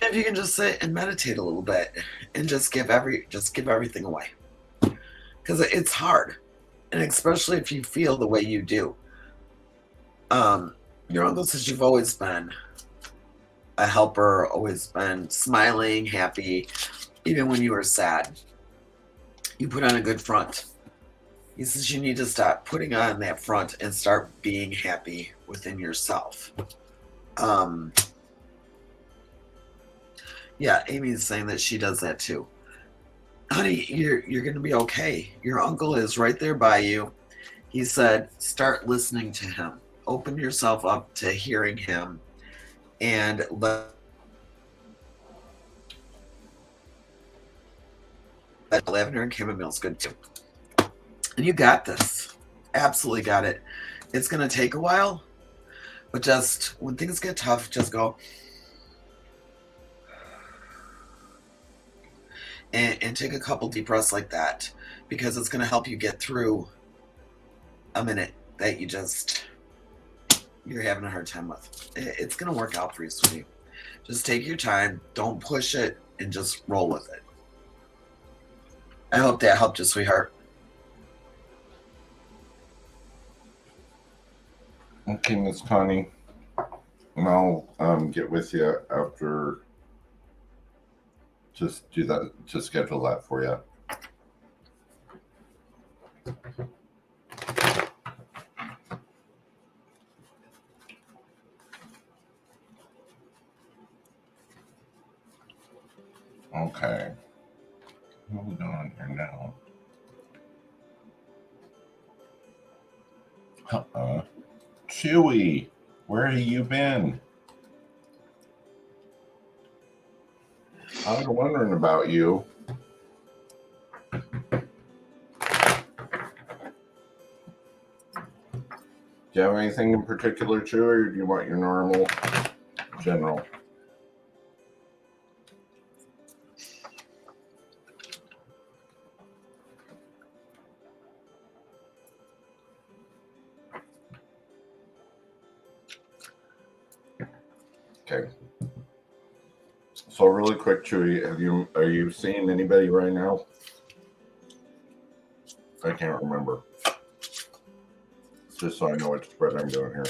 If you can just sit and meditate a little bit and just give everything away, because it's hard, and especially if you feel the way you do. Your uncle says you've always been a helper, always been smiling, happy, even when you were sad. You put on a good front. He says you need to stop putting on that front and start being happy within yourself. Yeah, Amy's saying that she does that too. Honey, you're gonna be okay. Your uncle is right there by you. He said, start listening to him. Open yourself up to hearing him, and lavender and chamomile is good too. And you got this. Absolutely got it. It's gonna take a while, but just when things get tough, just go and take a couple deep breaths like that, because it's gonna help you get through a minute that you're having a hard time with. It's gonna work out for you, sweetie. Just take your time. Don't push it, and just roll with it. I hope that helped you, sweetheart. Okay, Miss Connie. And I'll get with you after. Just do that. Just schedule that for you. Okay. What are we doing here now? Chewy, where have you been? I was wondering about you. Do you have anything in particular, Chewy, or do you want your normal general? Okay. So really quick, Chewy, are you seeing anybody right now? I can't remember. Just so I know which spread I'm doing here.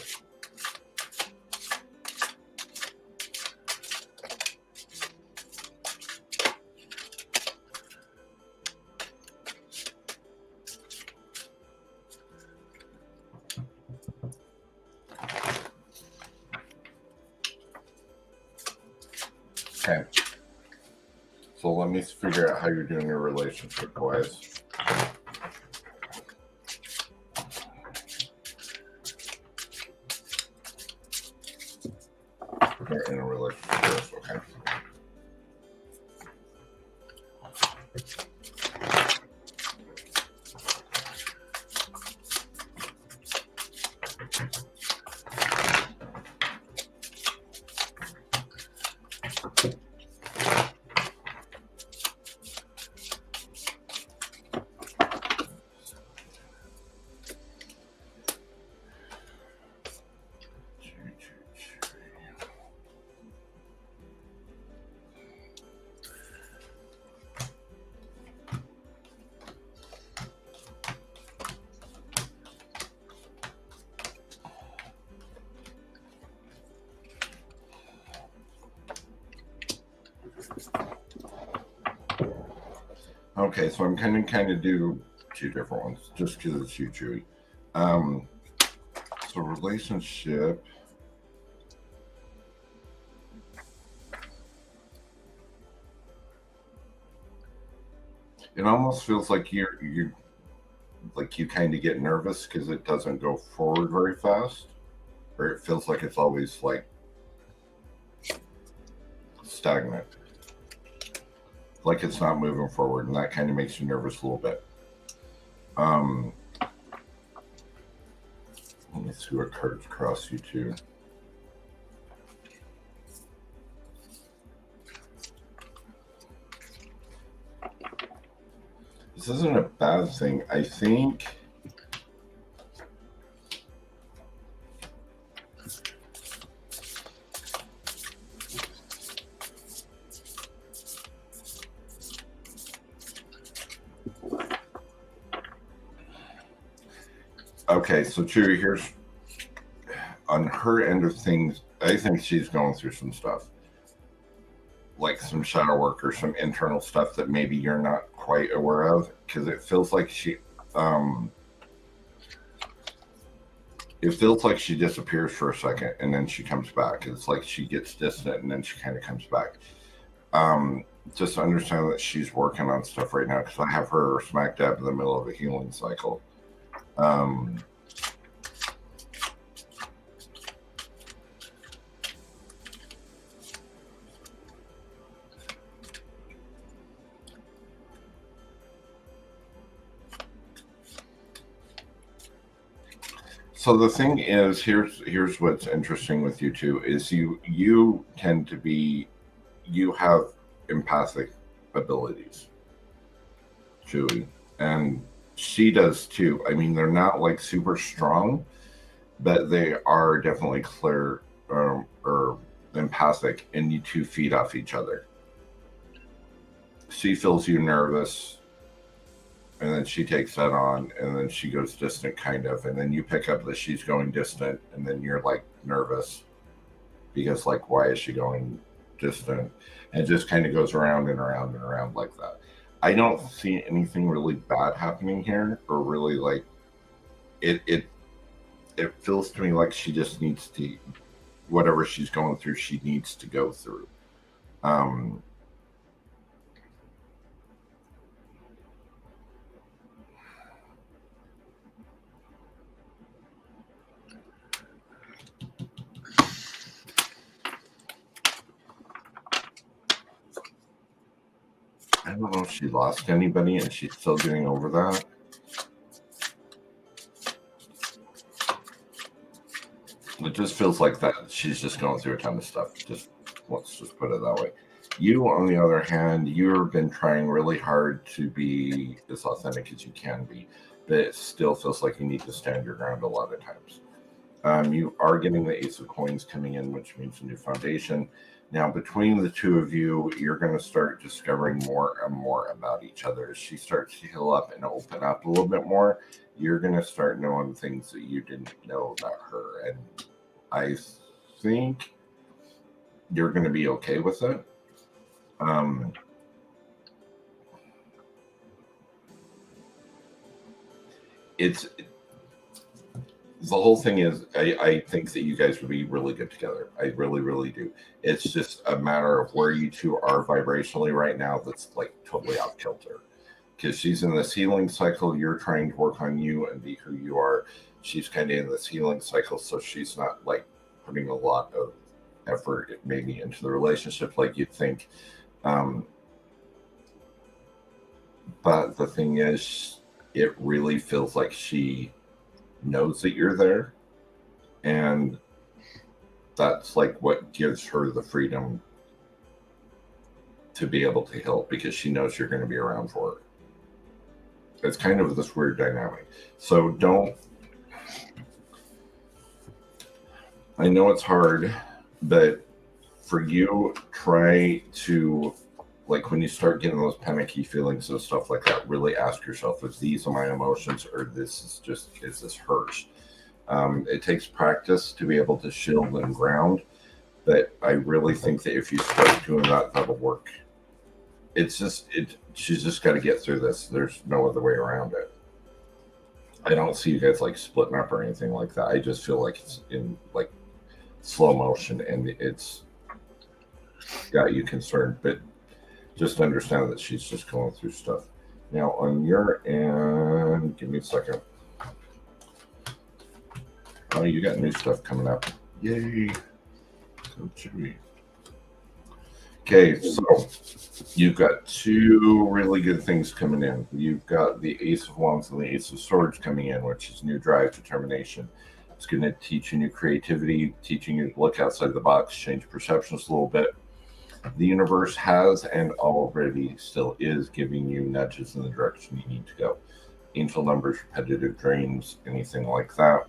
Okay. So let me figure out how you're doing your relationship wise. You're in a relationship, okay. Okay, so I'm kind of do two different ones just because it's you, Chewy. So relationship. It almost feels like you kind of get nervous because it doesn't go forward very fast, or it feels like it's always like stagnant, like it's not moving forward, and that kind of makes you nervous a little bit. Let me see what cards cross you too. This isn't a bad thing. I think okay, so Chewy, here's on her end of things. I think she's going through some stuff, like some shadow work or some internal stuff that maybe you're not quite aware of, because it feels like she disappears for a second and then she comes back. It's like she gets distant and then she kind of comes back. Just understand that she's working on stuff right now because I have her smack dab in the middle of a healing cycle. So the thing is, here's what's interesting with you two is you tend to be, you have empathic abilities, Chewy, and she does too. I mean, they're not like super strong, but they are definitely clear or empathic, and you two feed off each other. She feels you nervous, and then she takes that on, and then she goes distant kind of, and then you pick up that she's going distant, and then you're like nervous because like, why is she going distant? And it just kind of goes around and around and around like that. I don't see anything really bad happening here, or really like it feels to me like she just needs to, whatever she's going through, she needs to go through. I don't know if she lost anybody and she's still getting over that. It just feels like that she's just going through a ton of stuff. Let's just put it that way. You, on the other hand, you've been trying really hard to be as authentic as you can be, but it still feels like you need to stand your ground a lot of times. You are getting the Ace of Coins coming in, which means a new foundation. Now, between the two of you, you're going to start discovering more and more about each other. As she starts to heal up and open up a little bit more, you're going to start knowing things that you didn't know about her. And I think you're going to be okay with it. It's the whole thing is, I think that you guys would be really good together. I really, really do. It's just a matter of where you two are vibrationally right now. That's like totally off kilter. Because she's in this healing cycle. You're trying to work on you and be who you are. She's kind of in this healing cycle, so she's not like putting a lot of effort maybe into the relationship like you'd think. But the thing is, it really feels like she knows that you're there, and that's like what gives her the freedom to be able to help, because she knows you're going to be around for her. It's kind of this weird dynamic. So don't, I know it's hard, but for you, try to, like, when you start getting those panicky feelings and stuff like that, really ask yourself, is these my emotions, or is this hers? It takes practice to be able to shield and ground, but I really think that if you start doing that, that'll work. She's just got to get through this. There's no other way around it. I don't see you guys like splitting up or anything like that. I just feel like it's in like slow motion, and it's got you concerned, but just understand that she's just going through stuff. Now, on your end, give me a second. Oh, you got new stuff coming up. Yay. So chewy. Okay, so you've got two really good things coming in. You've got the Ace of Wands and the Ace of Swords coming in, which is new drive, determination. It's going to teach you new creativity, teaching you to look outside the box, change perceptions a little bit. The universe has and already still is giving you nudges in the direction you need to go. Angel numbers, repetitive dreams, anything like that.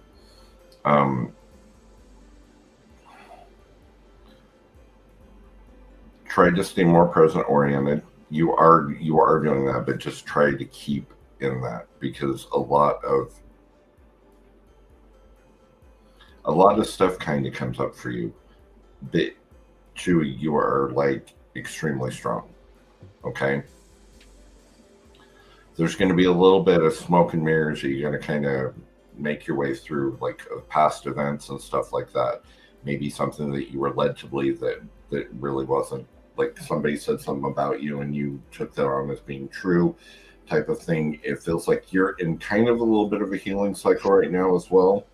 Try to stay more present oriented. You are doing that, but just try to keep in that, because a lot of stuff kind of comes up for you. But Chewy, you are like extremely strong. Okay. There's going to be a little bit of smoke and mirrors that you're going to kind of make your way through, like past events and stuff like that. Maybe something that you were led to believe that really wasn't like somebody said something about you and you took that on as being true, type of thing. It feels like you're in kind of a little bit of a healing cycle right now as well,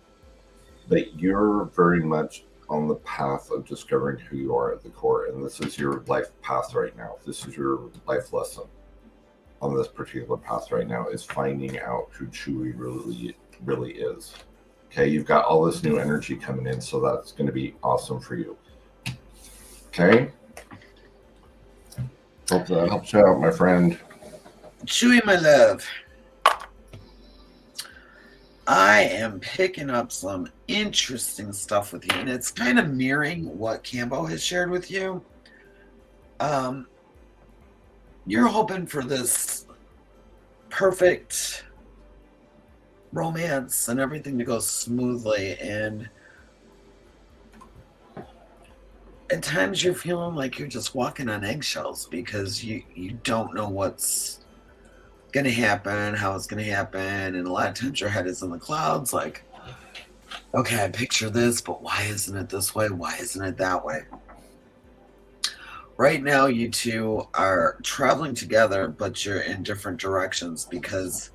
but you're very much on the path of discovering who you are at the core, and this is your life path right now. This is your life lesson on this particular path right now, is finding out who Chewy really is. Okay, you've got all this new energy coming in, so that's going to be awesome for you. Okay, hope that helps you out, my friend. Chewy, my love, I am picking up some interesting stuff with you, and it's kind of mirroring what Cambo has shared with you. You're hoping for this perfect romance and everything to go smoothly, and at times you're feeling like you're just walking on eggshells because you don't know what's going to happen, how it's going to happen, and a lot of times your head is in the clouds like, okay, I picture this, but why isn't it this way? Why isn't it that way? Right now, you two are traveling together, but you're in different directions because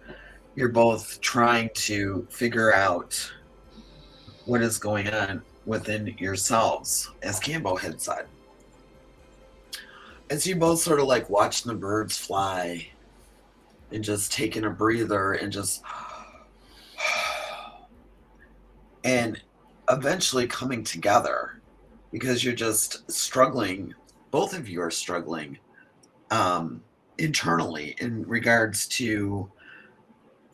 you're both trying to figure out what is going on within yourselves, as Cambo had said. As you both sort of like watching the birds fly and just taking a breather and just and eventually coming together because you're just struggling. Both of you are struggling internally in regards to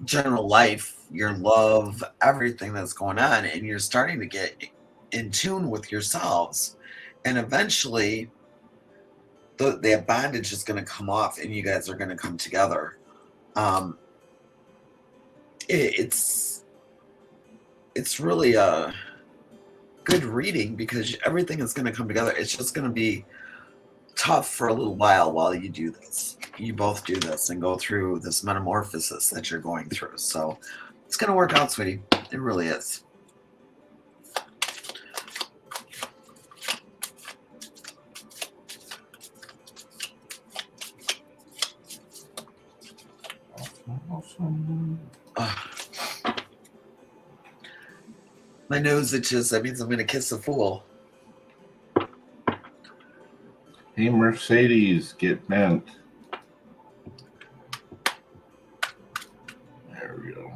general life, your love, everything that's going on, and you're starting to get in tune with yourselves, and eventually that bondage is going to come off and you guys are going to come together. It's really a good reading because everything is going to come together. It's just going to be tough for a little while you do this. You both do this and go through this metamorphosis that you're going through. So it's going to work out, sweetie. It really is. My nose itches. That means I'm going to kiss a fool. Hey, Mercedes, get bent. There we go.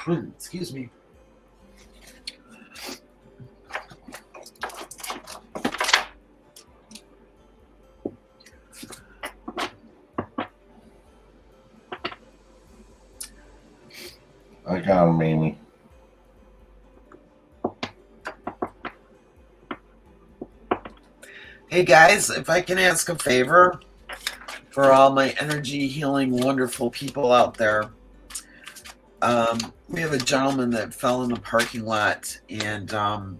Excuse me. I got him, Amy. Hey guys, if I can ask a favor for all my energy healing wonderful people out there. We have a gentleman that fell in the parking lot, and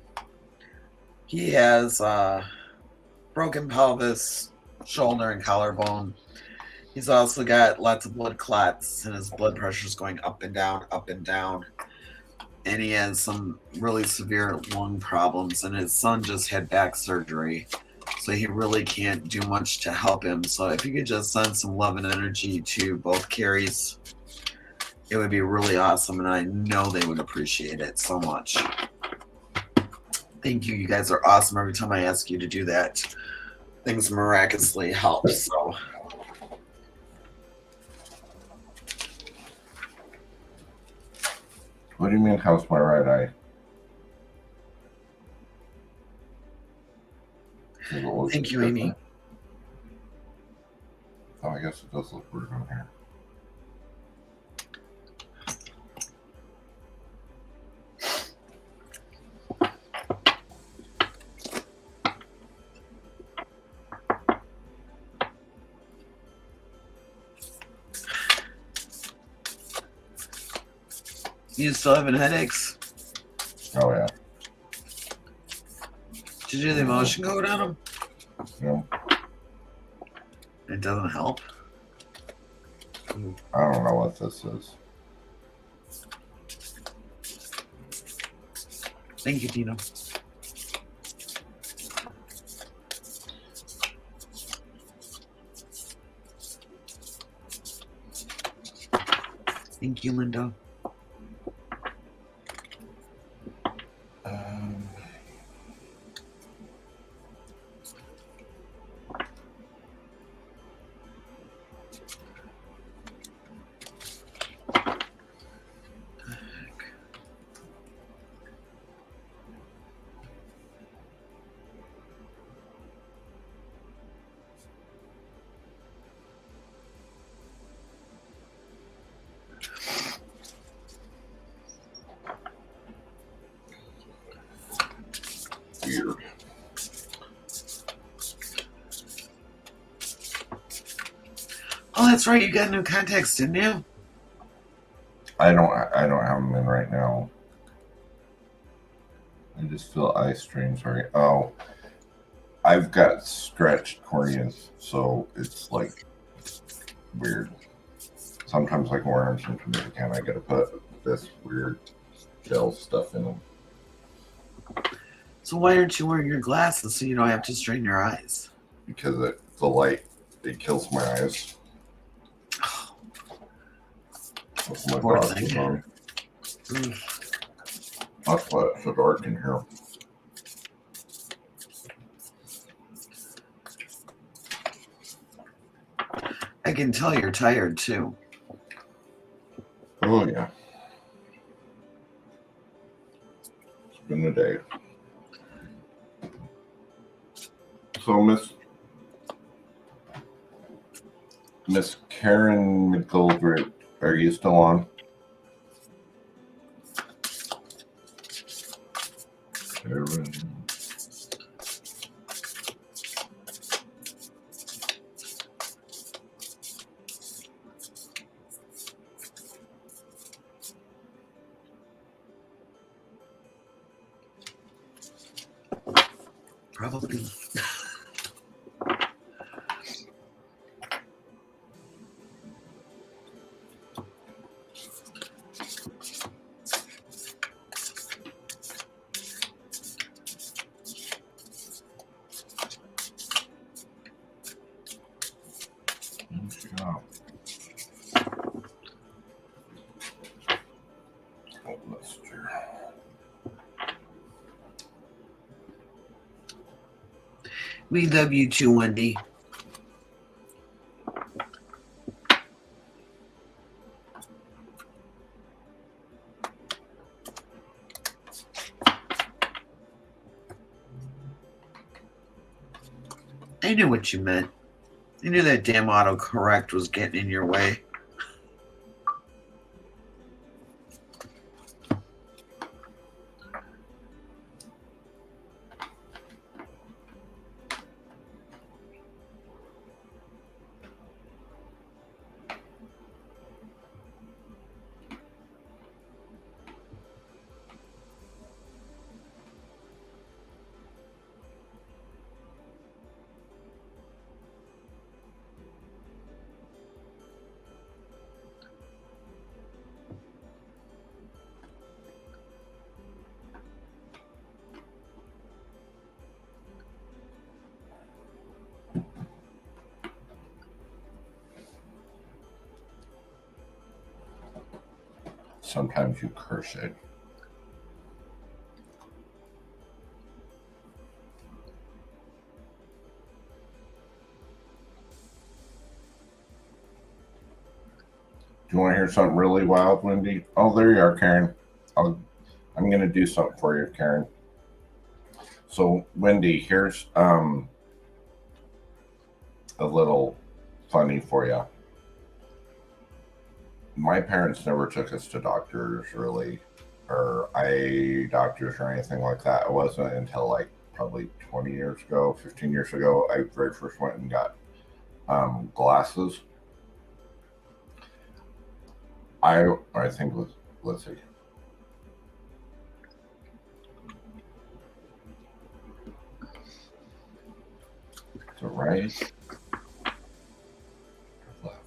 he has broken pelvis, shoulder, and collarbone. He's also got lots of blood clots, and his blood pressure is going up and down, up and down. And he has some really severe lung problems, and his son just had back surgery, so he really can't do much to help him. So if you could just send some love and energy to both Carries, it would be really awesome, and I know they would appreciate it so much. Thank you. You guys are awesome. Every time I ask you to do that, things miraculously help. So what do you mean, how's my right eye? Thank you, Amy. Oh, I guess it does look weird on here. You still having headaches? Oh yeah. Did you do the emotion code on them? No, It doesn't help. I don't know what this is. Thank you, Tina. Thank you, Linda. Weird. Oh, that's right. You got new contacts, didn't you? I don't have them in right now. I just feel eye strain. Sorry. Oh, I've got stretched corneas, so it's like weird. Sometimes I can wear them, sometimes I can't. I gotta put this weird gel stuff in them. So why aren't you wearing your glasses so you don't have to strain your eyes? Because the light, it kills my eyes. With my Poor glasses thing. on. That's why it's so dark in here. I can tell you're tired too. Oh yeah. It's been a day. So Miss Karen McGoldrick, are you still on? Karen. Probably. Oh, let's do. We love you too, Wendy. I knew what you meant. I knew that damn autocorrect was getting in your way. Sometimes you curse it. Do you want to hear something really wild, Wendy? Oh, there you are, Karen. I'm going to do something for you, Karen. So, Wendy, here's a little funny for you. My parents never took us to doctors, really, or eye doctors or anything like that. It wasn't until like probably 20 years ago, 15 years ago, I very first went and got glasses. I think let's see, right, left.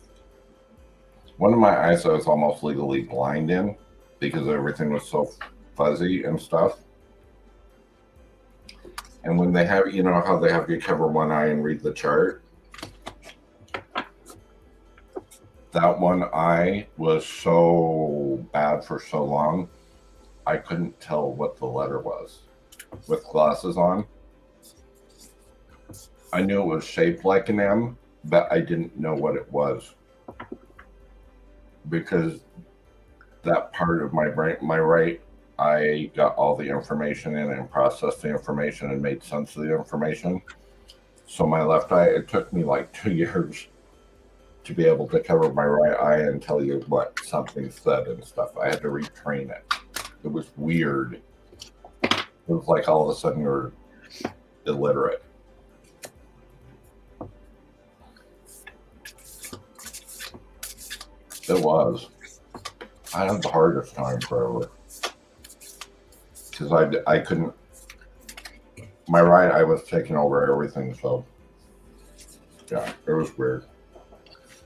One of my eyes I was almost legally blind in because everything was so fuzzy and stuff. And when they have, you know how they have you cover one eye and read the chart? That one eye was so bad for so long, I couldn't tell what the letter was. With glasses on, I knew it was shaped like an M, but I didn't know what it was. Because that part of my brain, my right eye, got all the information in and processed the information and made sense of the information. So my left eye, it took me like 2 years to be able to cover my right eye and tell you what something said and stuff. I had to retrain it. It was weird. It was like all of a sudden you're illiterate. It was. I had the hardest time forever. Because I couldn't, my right eye was taking over everything, so yeah, it was weird.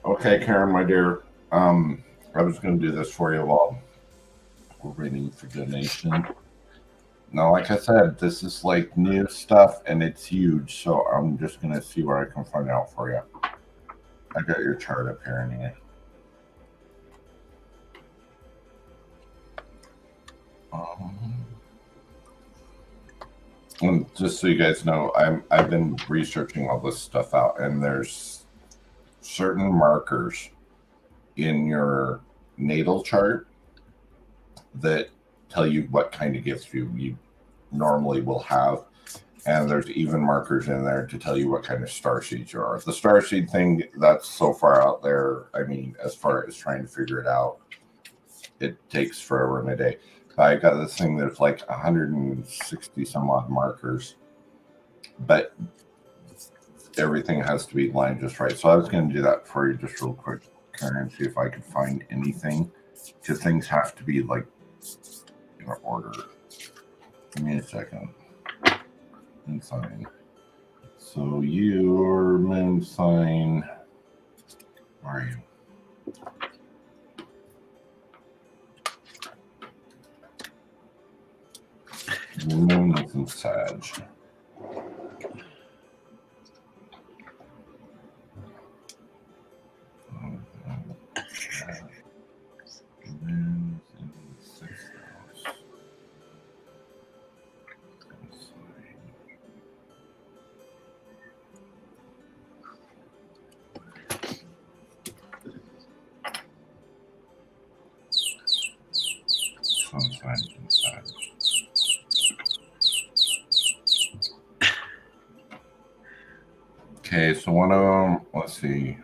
Okay, Karen, my dear, I was going to do this for you while we're waiting for donation. Now, like I said, this is like new stuff and it's huge, so I'm just going to see what I can find out for you. I got your chart up here anyway. And just so you guys know, I've been researching all this stuff out, and there's certain markers in your natal chart that tell you what kind of gifts you normally will have, and there's even markers in there to tell you what kind of starseed you are. The starseed thing, that's so far out there. I mean, as far as trying to figure it out, it takes forever and a day. I got this thing that's like 160 some odd markers, but everything has to be lined just right. So I was going to do that for you just real quick, Karen, see if I could find anything, because things have to be like in order. Give me a second. Moon sign. So your moon sign, where are you? Your moon is in Sag. Moon's in the 6th house. Sun sign in Sag. Okay, so one of them, let's see,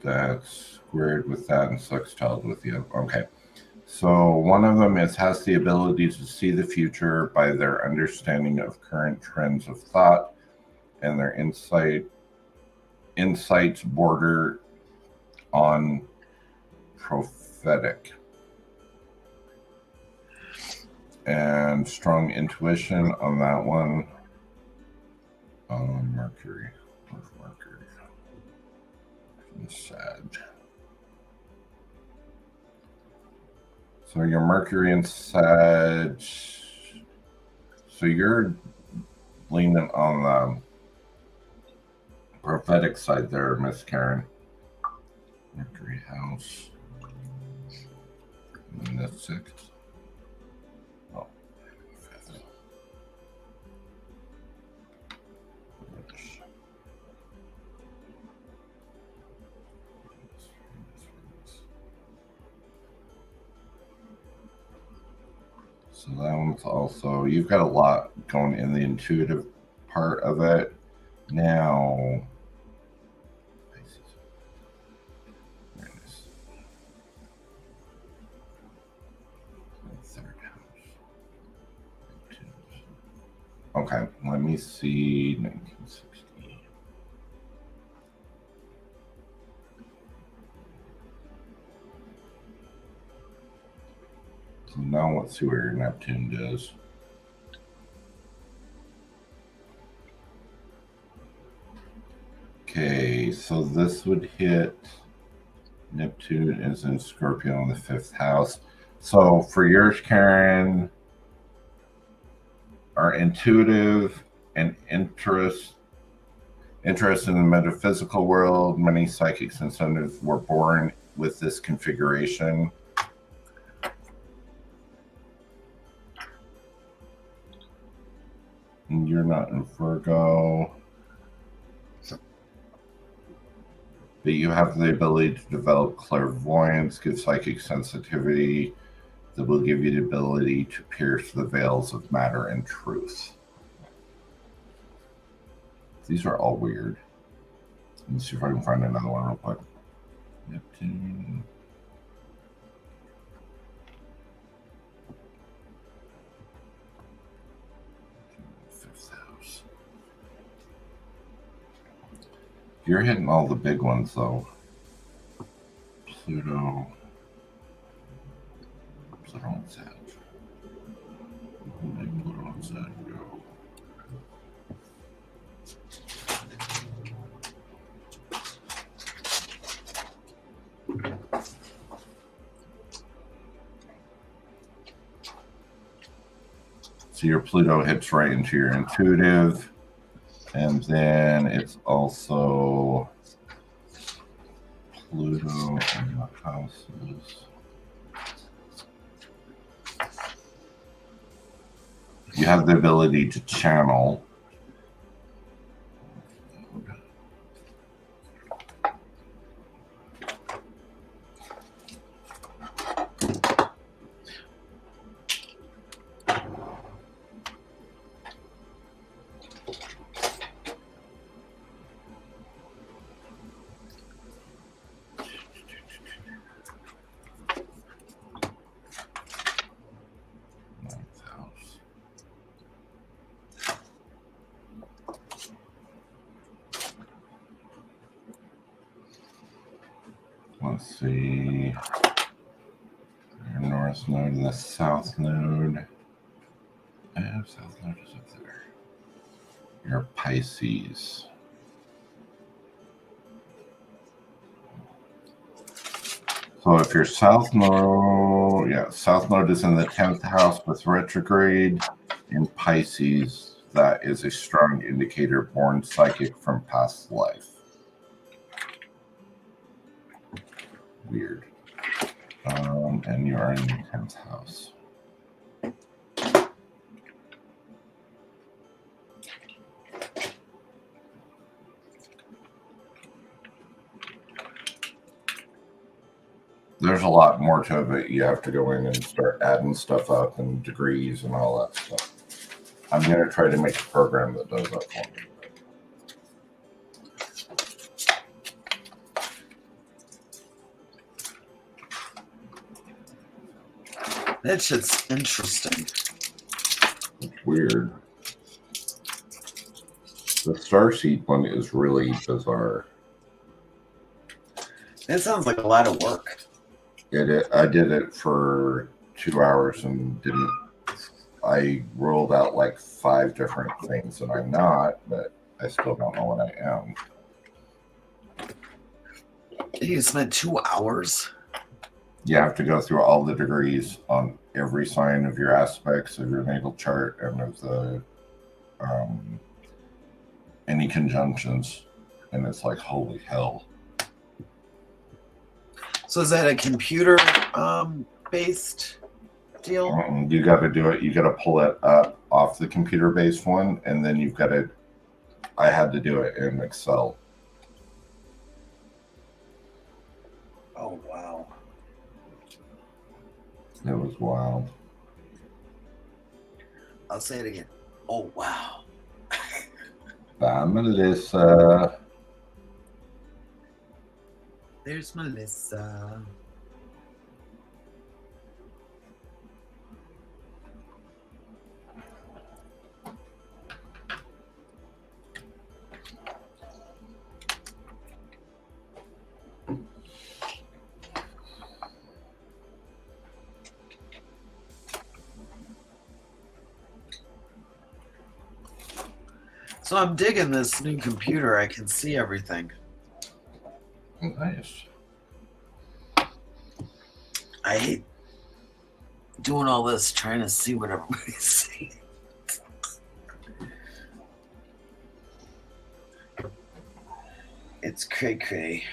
that's squared with that and sextiled with the other. Okay, so one of them has the ability to see the future by their understanding of current trends of thought, and their insights border on prophetic and strong intuition on that one. Mercury. Where's Mercury? Sag. So your Mercury and Sag. So you're leaning on the prophetic side there, Miss Karen. Mercury house. And the 6th. Oh, 5th. So that one's also, you've got a lot going in the intuitive part of it. Now, okay, let me see 1960. So now let's see where your Neptune does. Okay, so this would hit. Neptune is in Scorpio in the 5th house. So for yours, Karen, are intuitive and interested in the metaphysical world. Many psychics and sensors were born with this configuration. And you're not in Virgo. But you have the ability to develop clairvoyance, give psychic sensitivity that will give you the ability to pierce the veils of matter and truth. These are all weird. Let me see if I can find another one real quick. Neptune. Fifth house. You're hitting all the big ones, though. Pluto. Pluto and Sag. Where did Pluto and Sag go? So your Pluto hits right into your intuitive, and then it's also Pluto in the houses. You have the ability to channel. Let's see. Your north node and the south node. South node is up there. Your Pisces. So if your south node is in the 10th house with retrograde in Pisces, that is a strong indicator born psychic from past life. Weird. And you are in the 10th house. There's a lot more to it. You have to go in and start adding stuff up and degrees and all that stuff. I'm going to try to make a program that does that for me. That shit's interesting. It's weird. The starseed one is really bizarre. It sounds like a lot of work. I did it for 2 hours and didn't. I rolled out like 5 different things, and I'm not, but I still don't know what I am. You spent 2 hours? You have to go through all the degrees on every sign of your aspects of your natal chart and of the any conjunctions, and it's like, holy hell. So is that a computer based deal? You got to do it. You got to pull it up off the computer based one, and then you've got to. I had to do it in Excel. Oh wow! It was wild. I'll say it again. Oh wow! Bye, Melissa. There's Melissa. So I'm digging this new computer. I can see everything. Nice. I hate doing all this trying to see what everybody's seeing. It's cray-cray.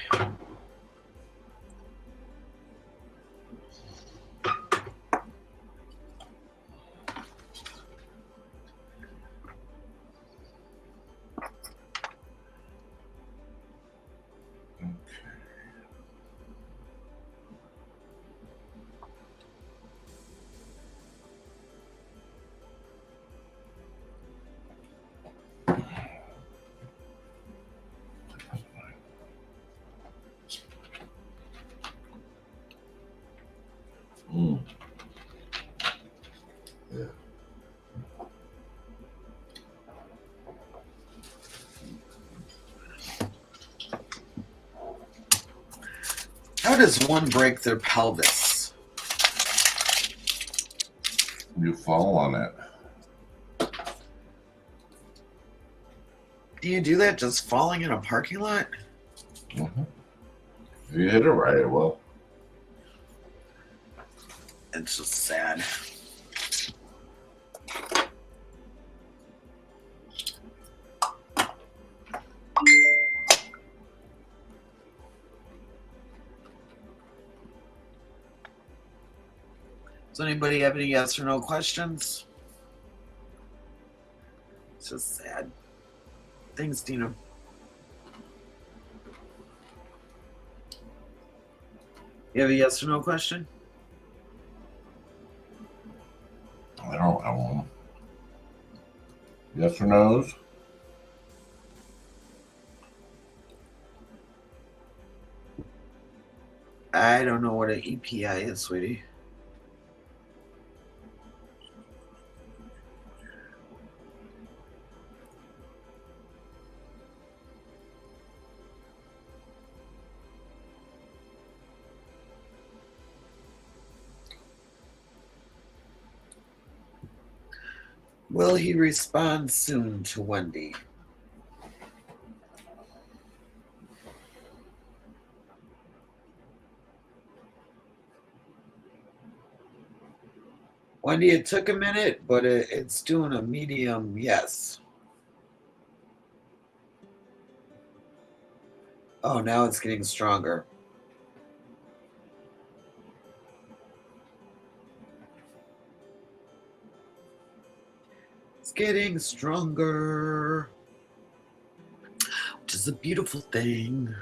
Mm. Yeah. How does one break their pelvis? You fall on it. Do you do that just falling in a parking lot? Mm-hmm. If you hit it right, it will. It's just sad. Does anybody have any yes or no questions? It's just sad. Thanks, Dina. You have a yes or no question? I don't have one. Yes or no's? I don't know what an EPI is, sweetie. Will he respond soon to Wendy? Wendy, it took a minute, but it's doing a medium yes. Oh, now it's getting stronger. It's getting stronger, which is a beautiful thing.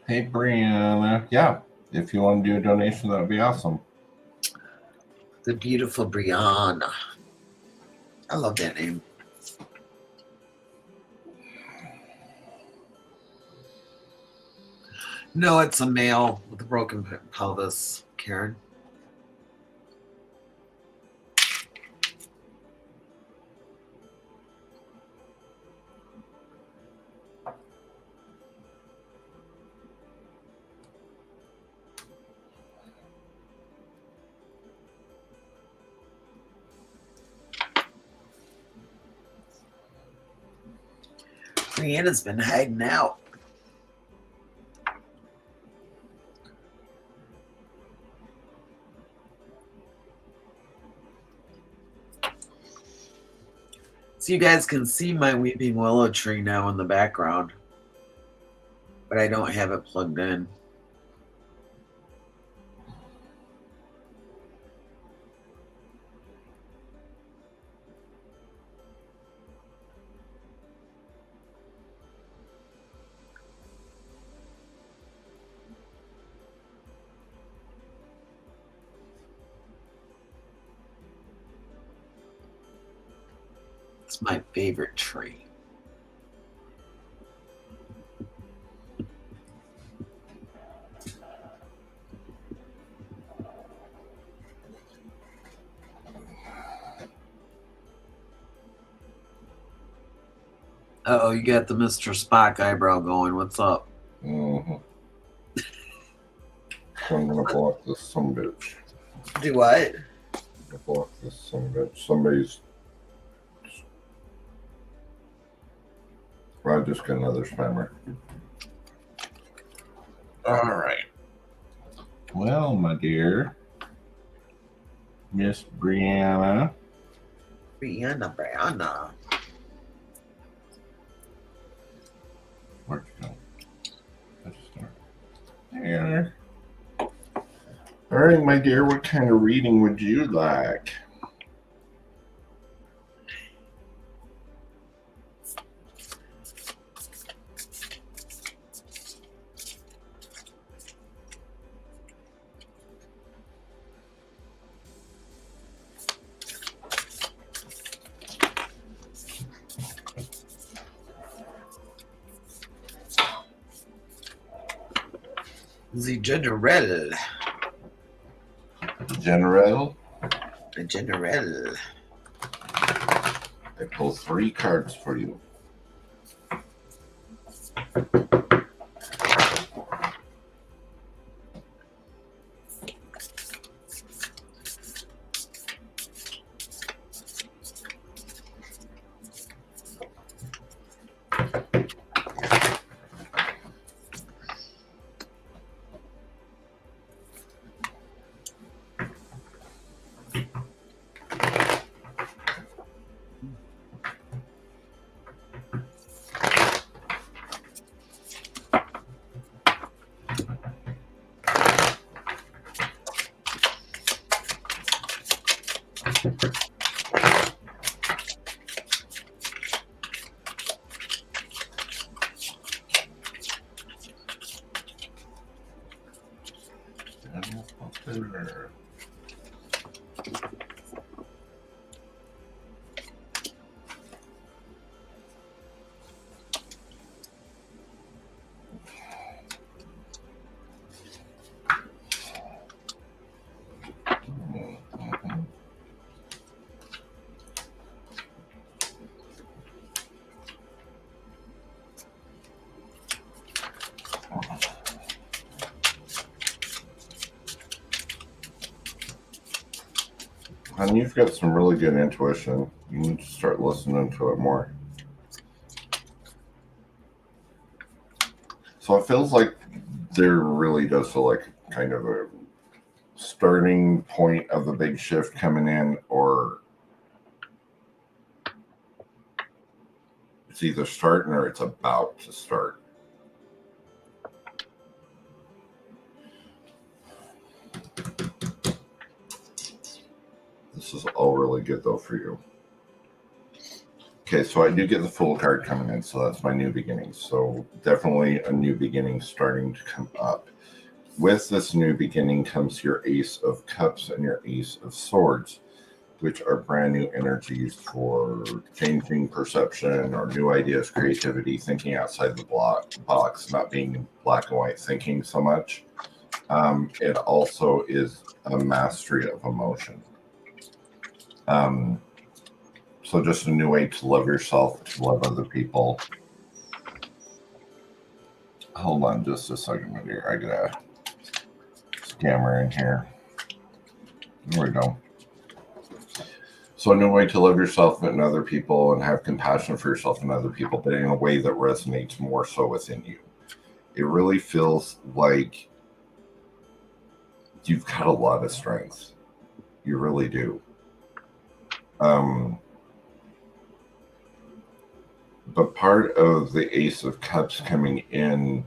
Hey, Brianna. Yeah, if you want to do a donation, that would be awesome. The beautiful Brianna. I love that name. No, it's a male with a broken pelvis, Karen. Brianna's been hiding out. So you guys can see my weeping willow tree now in the background, but I don't have it plugged in. It's my favorite tree. Uh-oh, you got the Mr. Spock eyebrow going. What's up? Mm-hmm. So I'm gonna block this sumbitch. Do what? Block this sumbitch. Somebody's. I just got another spammer. All right. Well, my dear, Miss Brianna. Brianna. Where'd you go? Let's start there. All right, my dear, what kind of reading would you like? The General. General. The General. I pull 3 cards for you. And you've got some really good intuition. You need to start listening to it more. So it feels like there really does feel like kind of a starting point of a big shift coming in, or it's either starting or it's about to start. This is all really good though for you. Okay, so I do get the Fool card coming in, so that's my new beginning. So definitely a new beginning starting to come up. With this new beginning comes your Ace of Cups and your Ace of Swords, which are brand new energies for changing perception or new ideas, creativity, thinking outside the box, not being black and white thinking so much. It also is a mastery of emotion. So just a new way to love yourself, to love other people. Hold on just a second, my dear. I got a scammer in here. There we go. So a new way to love yourself and other people and have compassion for yourself and other people, but in a way that resonates more so within you. It really feels like you've got a lot of strength. You really do. But part of the Ace of Cups coming in,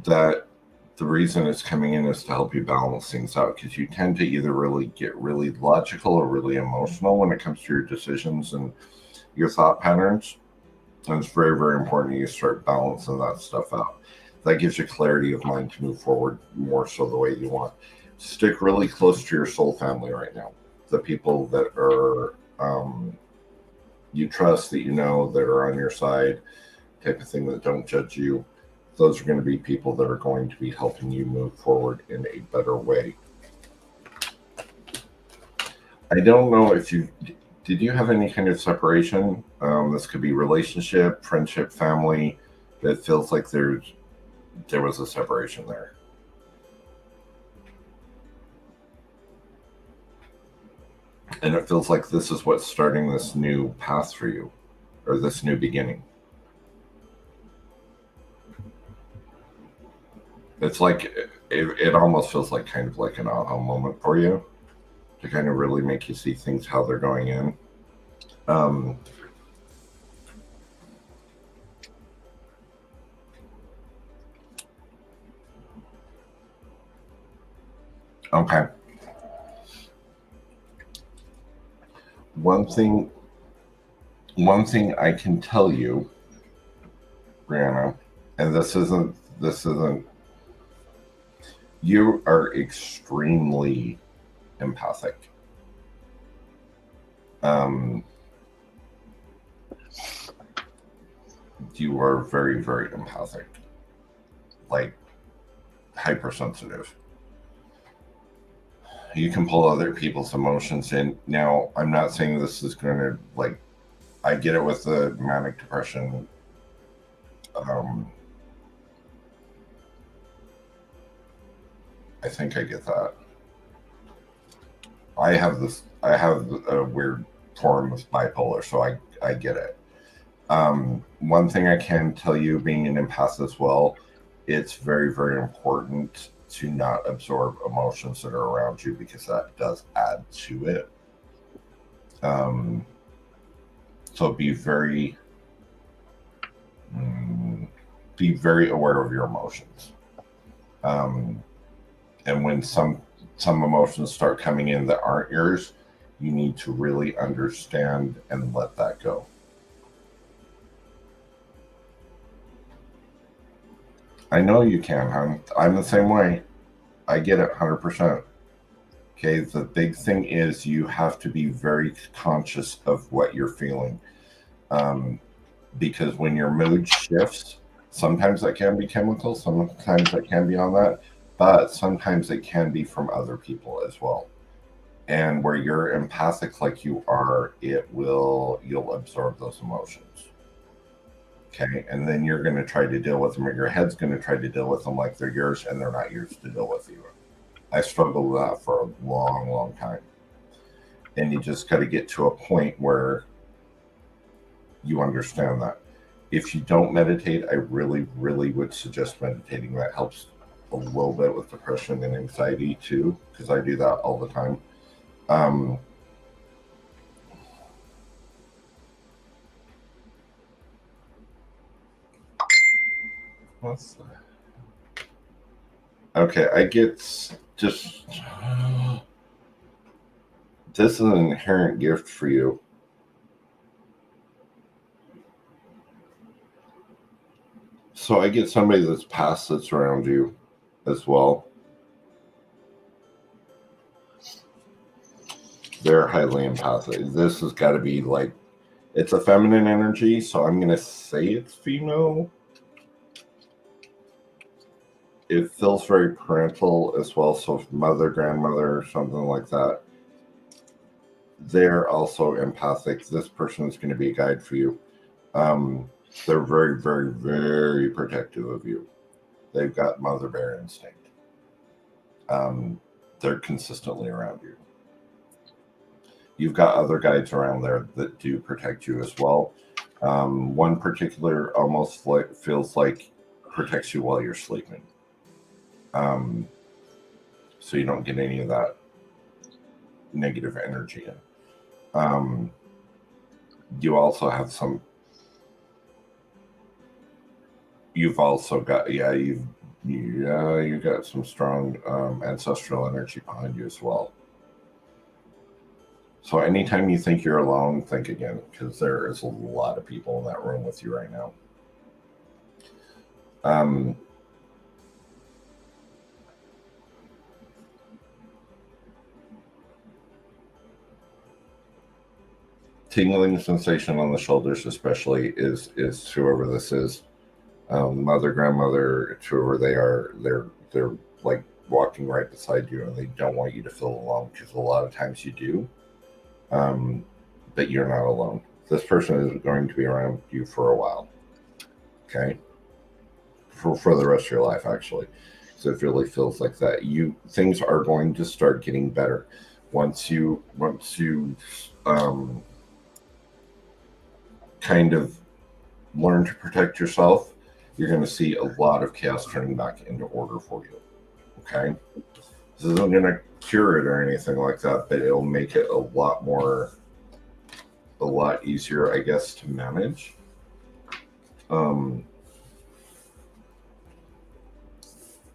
that the reason it's coming in is to help you balance things out, because you tend to either really get really logical or really emotional when it comes to your decisions and your thought patterns. And it's very, very important you start balancing that stuff out. That gives you clarity of mind to move forward more so the way you want. Stick really close to your soul family right now. The people that are you trust, that you know, that are on your side, type of thing, that don't judge you. Those are going to be people that are going to be helping you move forward in a better way. I don't know if you did you have any kind of separation? This could be relationship, friendship, family. That feels like there was a separation there. And it feels like this is what's starting this new path for you, or this new beginning. It's like it almost feels like kind of like an aha moment for you to kind of really make you see things how they're going in. Okay. One thing I can tell you, Brianna, and this isn't, you are extremely empathic. You are very, very empathic, like hypersensitive. You can pull other people's emotions in. Now, I'm not saying this is going to, like, I get it with the manic depression. I think I get that. I have a weird form of bipolar, so I get it. One thing I can tell you, being an empath as well, it's very, very important to not absorb emotions that are around you, because that does add to it. So be very aware of your emotions. And when some emotions start coming in that aren't yours, you need to really understand and let that go. I know you can, hon. I'm the same way. I get it 100%. Okay, the big thing is you have to be very conscious of what you're feeling. Because when your mood shifts, sometimes that can be chemical, sometimes that can be on that, but sometimes it can be from other people as well. And where you're empathic like you are, you'll absorb those emotions. Okay, and then you're going to try to deal with them, or your head's going to try to deal with them like they're yours, and they're not yours to deal with you. I struggled with that for a long, long time. And you just got to get to a point where you understand that. If you don't meditate, I really, really would suggest meditating. That helps a little bit with depression and anxiety too, because I do that all the time. What's that? Okay, I get just this is an inherent gift for you. So I get somebody that's past that's around you as well. They're highly empathic. This has got to be like, it's a feminine energy, so I'm going to say it's female. It feels very parental as well, so mother, grandmother, something like that. They're also empathic. This person is going to be a guide for you. They're very, very, very protective of you. They've got mother bear instinct. They're consistently around you. You've got other guides around there that do protect you as well. One particular almost like feels like protects you while you're sleeping. So you don't get any of that negative energy in. You also have some. You've also got you got some strong ancestral energy behind you as well. So anytime you think you're alone, think again, because there is a lot of people in that room with you right now. Tingling sensation on the shoulders, especially, is whoever this is, mother, grandmother, whoever they are. They're like walking right beside you, and they don't want you to feel alone, because a lot of times you do. that you're not alone. This person is going to be around you for a while. Okay? For the rest of your life, actually. So it really feels like that. Things are going to start getting better once you kind of learn to protect yourself. You're going to see a lot of chaos turning back into order for you. Okay, this isn't going to cure it or anything like that, but it'll make it a lot easier, I guess, to manage.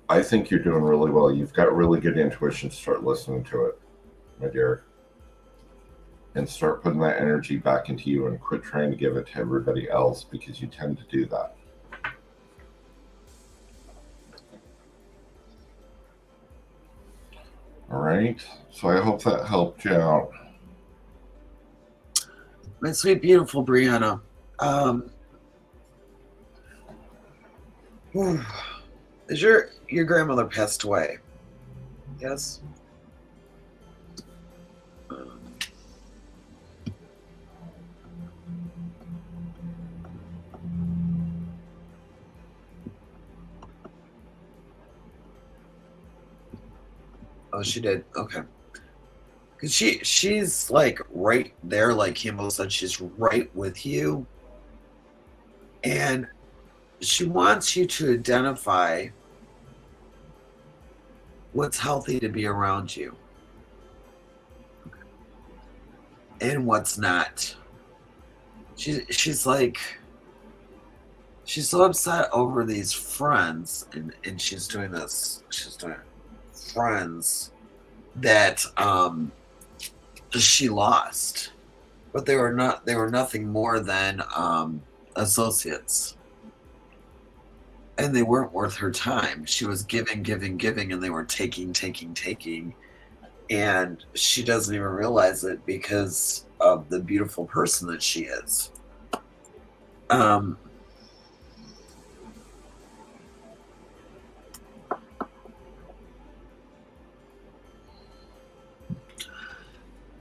I think you're doing really well. You've got really good intuition. Start listening to it, my dear. And start putting that energy back into you and quit trying to give it to everybody else, because you tend to do that. All right. So I hope that helped you out. My sweet, beautiful Brianna. Is your grandmother passed away? Yes. Oh, she did. Okay. Because she's like right there, like Cambo said, she's right with you. And she wants you to identify what's healthy to be around you and what's not. She's like, she's so upset over these friends, and she's doing friends that she lost, but they were nothing more than associates, and they weren't worth her time. She was giving, and they were taking, and she doesn't even realize it because of the beautiful person that she is.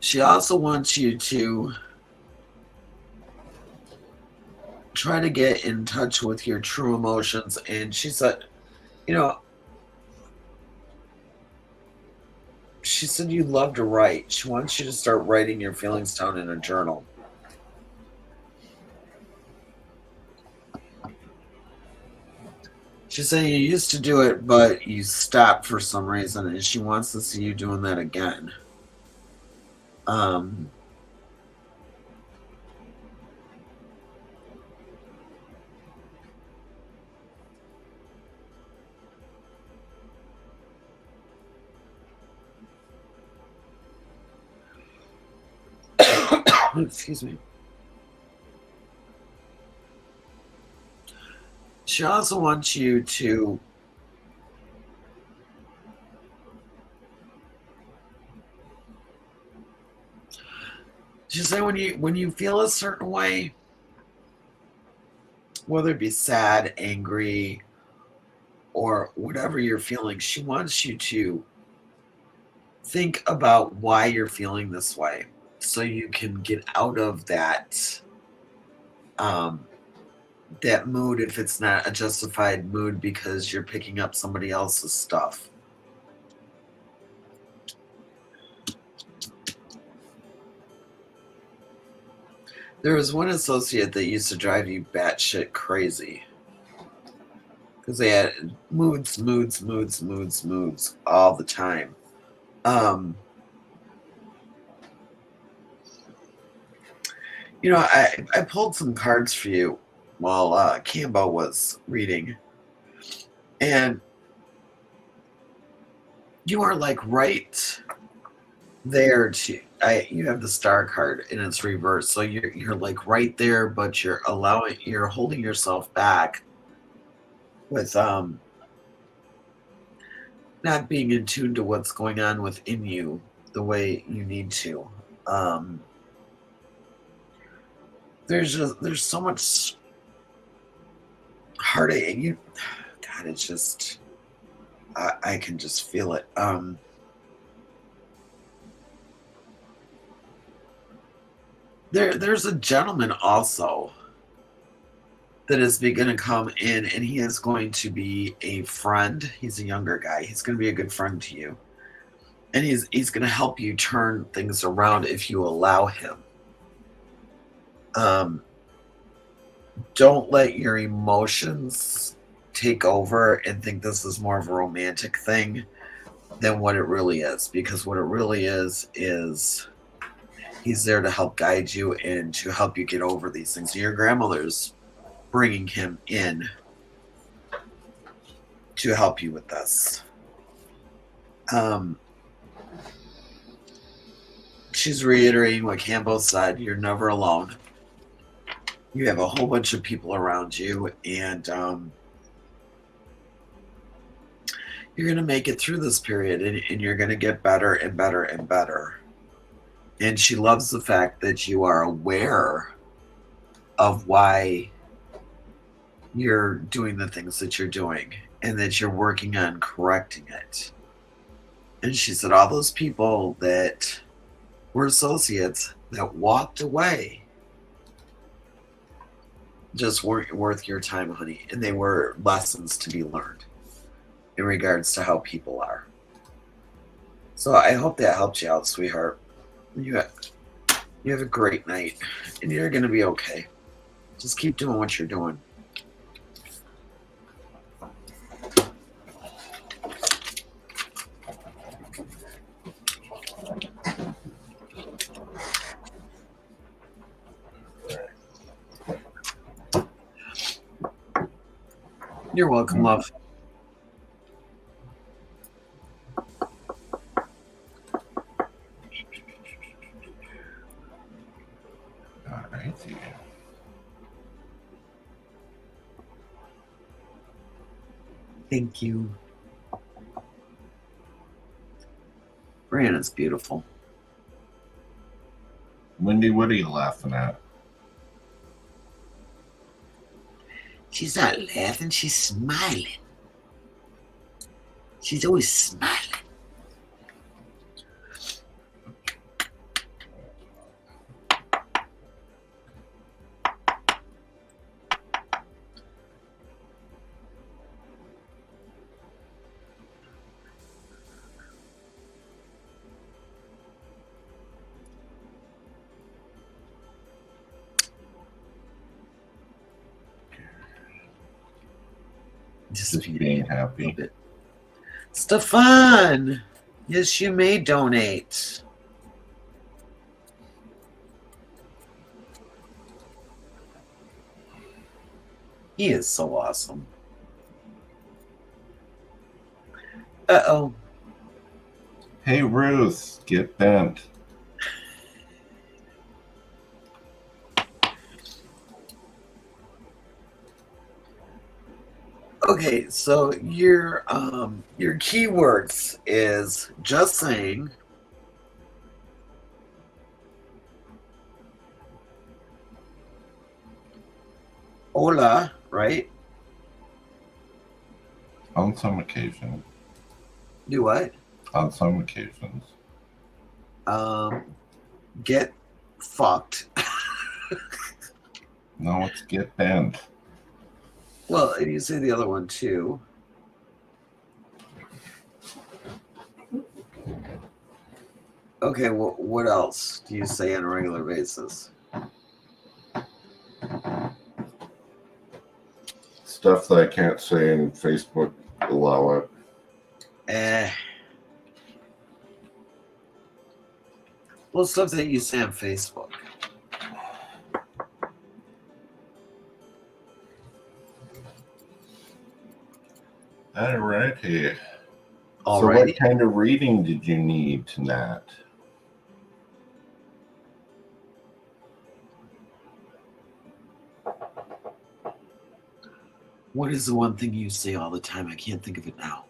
She also wants you to try to get in touch with your true emotions. And she said, she said you love to write. She wants you to start writing your feelings down in a journal. She said you used to do it, but you stopped for some reason, and she wants to see you doing that again. Excuse me. She also wants you to say when you feel a certain way, whether it be sad, angry, or whatever you're feeling, she wants you to think about why you're feeling this way, so you can get out of that that mood, if it's not a justified mood because you're picking up somebody else's stuff. There was one associate that used to drive you batshit crazy because they had moods all the time. I pulled some cards for you while Cambo was reading, and you are like right there you have the star card and it's reversed, so you're like right there, but you're holding yourself back with not being in tune to what's going on within you the way you need to. There's so much heartache, and God, it's just I can just feel it. There's a gentleman also that is going to come in, and he is going to be a friend. He's a younger guy. He's going to be a good friend to you, and he's going to help you turn things around if you allow him. Don't let your emotions take over and think this is more of a romantic thing than what it really is, because what it really is he's there to help guide you and to help you get over these things. Your grandmother's bringing him in to help you with this. She's reiterating what Cambo said. You're never alone. You have a whole bunch of people around you, and you're going to make it through this period, and you're going to get better and better and better. And she loves the fact that you are aware of why you're doing the things that you're doing and that you're working on correcting it. And she said all those people that were associates that walked away just weren't worth your time, honey. And they were lessons to be learned in regards to how people are. So I hope that helped you out, sweetheart. You have a great night, and you're going to be okay. Just keep doing what you're doing. You're welcome, love. All righty. Thank you. Brianna's beautiful. Wendy, what are you laughing at? She's not laughing, she's smiling. She's always smiling. Just being happy. Stefan! Yes, you may donate. He is so awesome. Uh-oh. Hey, Ruth, get bent. Okay, so your keywords is just saying, hola, right? On some occasions. Do what? On some occasions. Get fucked. No, it's get bent. Well, and you say the other one too. Okay, well, what else do you say on a regular basis? Stuff that I can't say in Facebook allow it. Well, stuff that you say on Facebook. All righty. All so right. what kind of reading did you need tonight? What is the one thing you say all the time? I can't think of it now.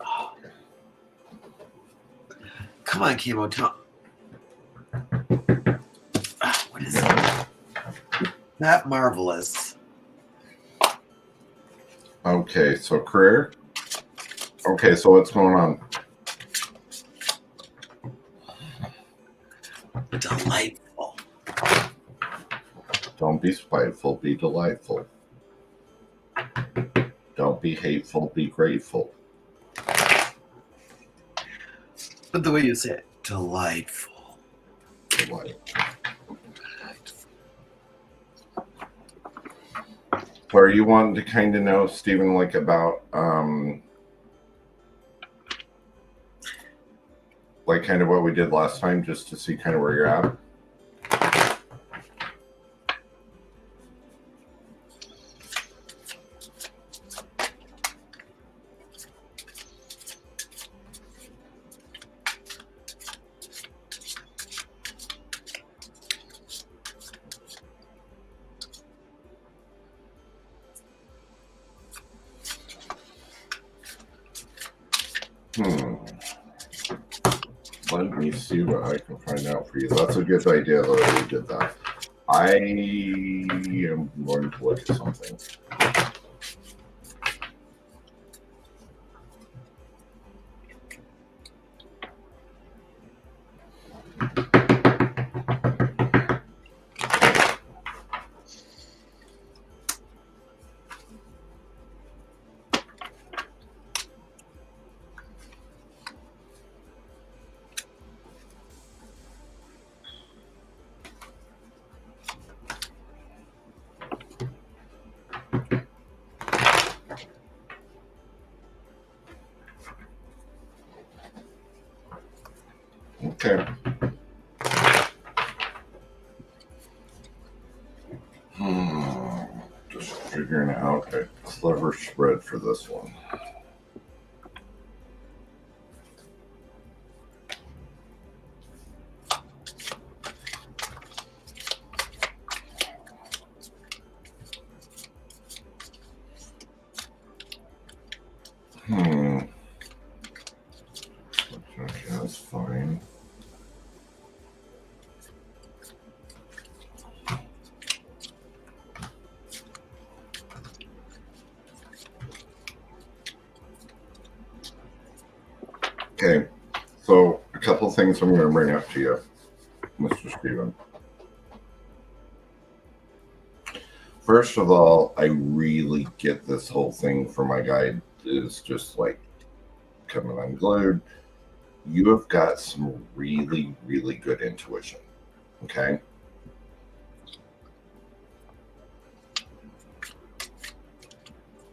Oh. Come on, Cambo, tell. What is it? Not marvelous. Okay, so career. Okay, so what's going on? delightful. Don't be spiteful, be delightful. Don't be hateful, be grateful. But the way you say it, delightful. So are you wanting to kind of know, Stephen, like about like kind of what we did last time, just to see kind of where you're at? Let me see what I can find out for you. That's a good idea that we did that. I am going to look at something. Okay. Just figuring out a clever spread for this one. Okay, that's fine. Okay, so a couple things I'm going to bring up to you, Mr. Stephen. First of all, I really get this whole thing for my guide is just like coming unglued. You have got some really, really good intuition, okay?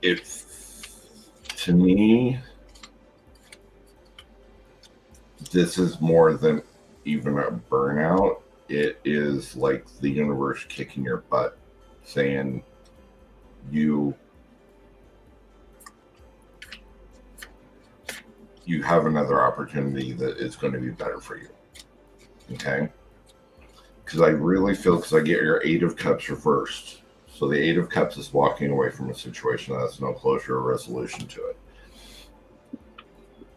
To me, this is more than even a burnout. It is like the universe kicking your butt, saying you have another opportunity that is going to be better for you. Okay? Because I really feel, because I get your Eight of Cups reversed. So the Eight of Cups is walking away from a situation that has no closure or resolution to it.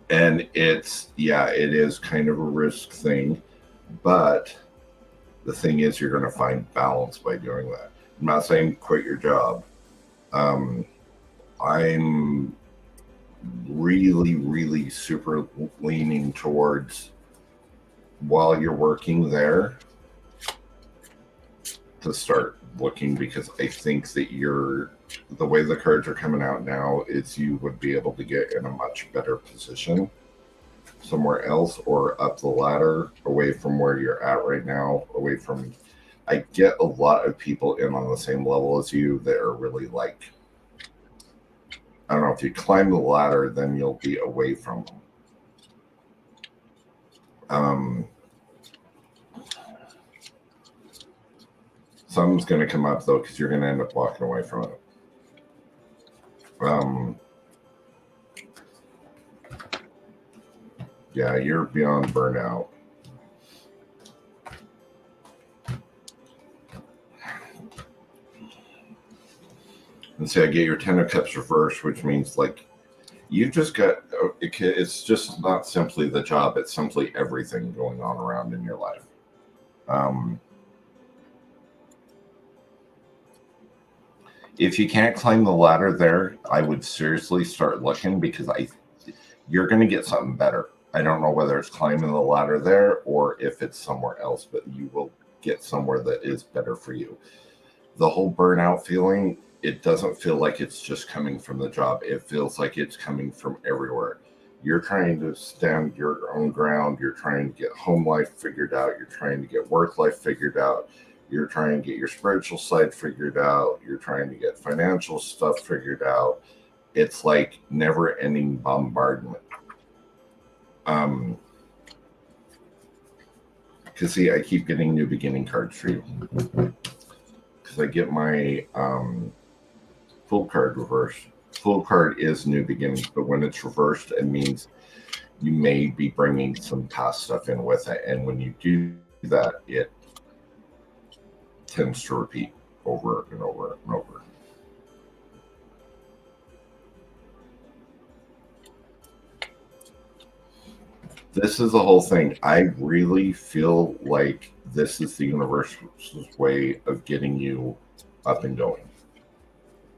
And it is kind of a risk thing. But the thing is, you're going to find balance by doing that. I'm not saying quit your job. I'm really, really super leaning towards, while you're working there, to start looking, because I think that the way the cards are coming out now is you would be able to get in a much better position somewhere else, or up the ladder, away from where you're at right now, away from, I get a lot of people in on the same level as you that are really like, I don't know, if you climb the ladder, then you'll be away from them. Something's going to come up, though, because you're going to end up walking away from it. Yeah, you're beyond burnout. And see, I get your Ten of Cups reversed, which means like you just got, it's just not simply the job, it's simply everything going on around in your life. If you can't climb the ladder there, I would seriously start looking, because you're going to get something better. I don't know whether it's climbing the ladder there or if it's somewhere else, but you will get somewhere that is better for you. The whole burnout feeling, it doesn't feel like it's just coming from the job. It feels like it's coming from everywhere. You're trying to stand your own ground. You're trying to get home life figured out. You're trying to get work life figured out. You're trying to get your spiritual side figured out. You're trying to get financial stuff figured out. It's like never ending bombardment. Because see, I keep getting new beginning cards for you. Because I get my full card reversed. Full card is new beginnings, but when it's reversed, it means you may be bringing some past stuff in with it. And when you do that, it tends to repeat over and over and over. This is the whole thing. I really feel like this is the universe's way of getting you up and going.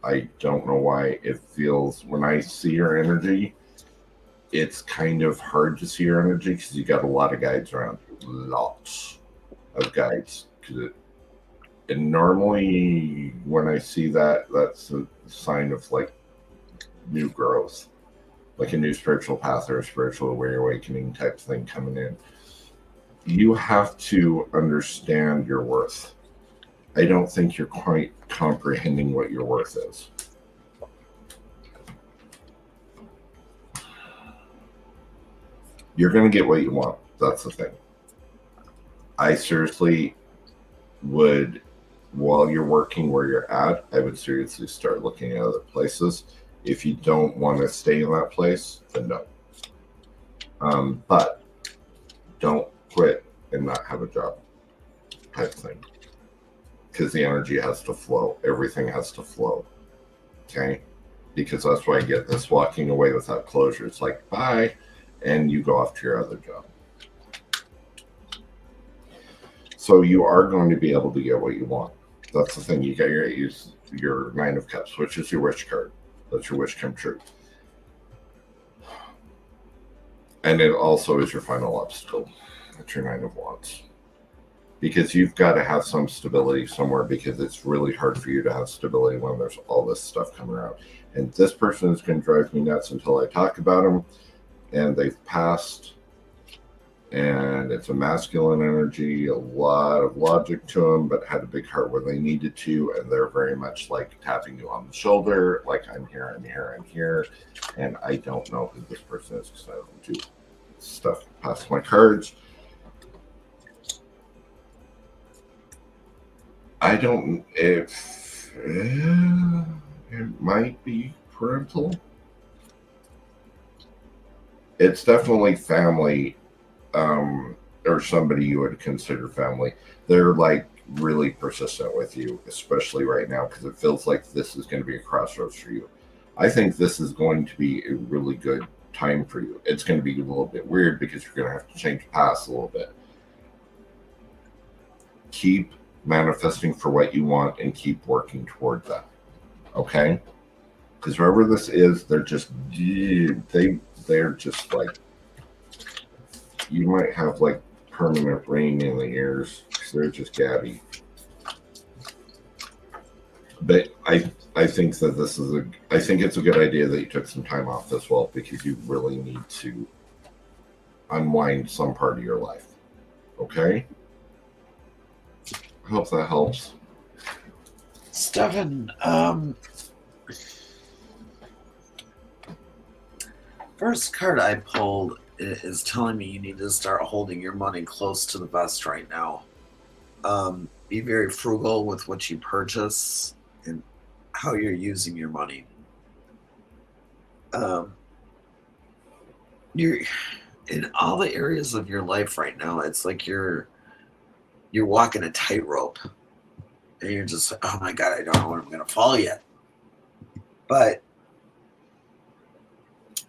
I don't know why it feels, when I see your energy, it's kind of hard to see your energy because you got a lot of guides around you. Lots of guides. And normally when I see that, that's a sign of like new growth, like a new spiritual path or a spiritual awakening type thing coming in. You have to understand your worth. I don't think you're quite comprehending what your worth is. You're going to get what you want. That's the thing. I seriously would, while you're working where you're at, I would seriously start looking at other places. If you don't want to stay in that place, then no. But don't quit and not have a job type thing. Because the energy has to flow. Everything has to flow. Okay? Because that's why I get this walking away without closure. It's like, bye, and you go off to your other job. So you are going to be able to get what you want. That's the thing. You got your Nine of Cups, which is your wish card. That's your wish come true. And it also is your final obstacle. That's your Nine of Wands. Because you've got to have some stability somewhere, because it's really hard for you to have stability when there's all this stuff coming around. And this person is going to drive me nuts until I talk about them. And they've passed. And it's a masculine energy, a lot of logic to them, but had a big heart where they needed to. And they're very much like tapping you on the shoulder, like, I'm here, I'm here, I'm here. And I don't know who this person is because I don't do stuff past my cards. I don't, if it might be parental. It's definitely family, or somebody you would consider family. They're like really persistent with you, especially right now, because it feels like this is going to be a crossroads for you. I think this is going to be a really good time for you. It's going to be a little bit weird because you're going to have to change paths a little bit. Keep manifesting for what you want and keep working toward that. Okay? Because whoever this is, they're just like, you might have like permanent ring in the ears because they're just gabby. But I think that I think it's a good idea that you took some time off as well, because you really need to unwind some part of your life. Okay? I hope that helps. Stefan, first card I pulled is telling me you need to start holding your money close to the vest right now. Be very frugal with what you purchase and how you're using your money. You're in all the areas of your life right now. It's like you're walking a tightrope, and you're just like, oh my God, I don't know when I'm going to fall yet. But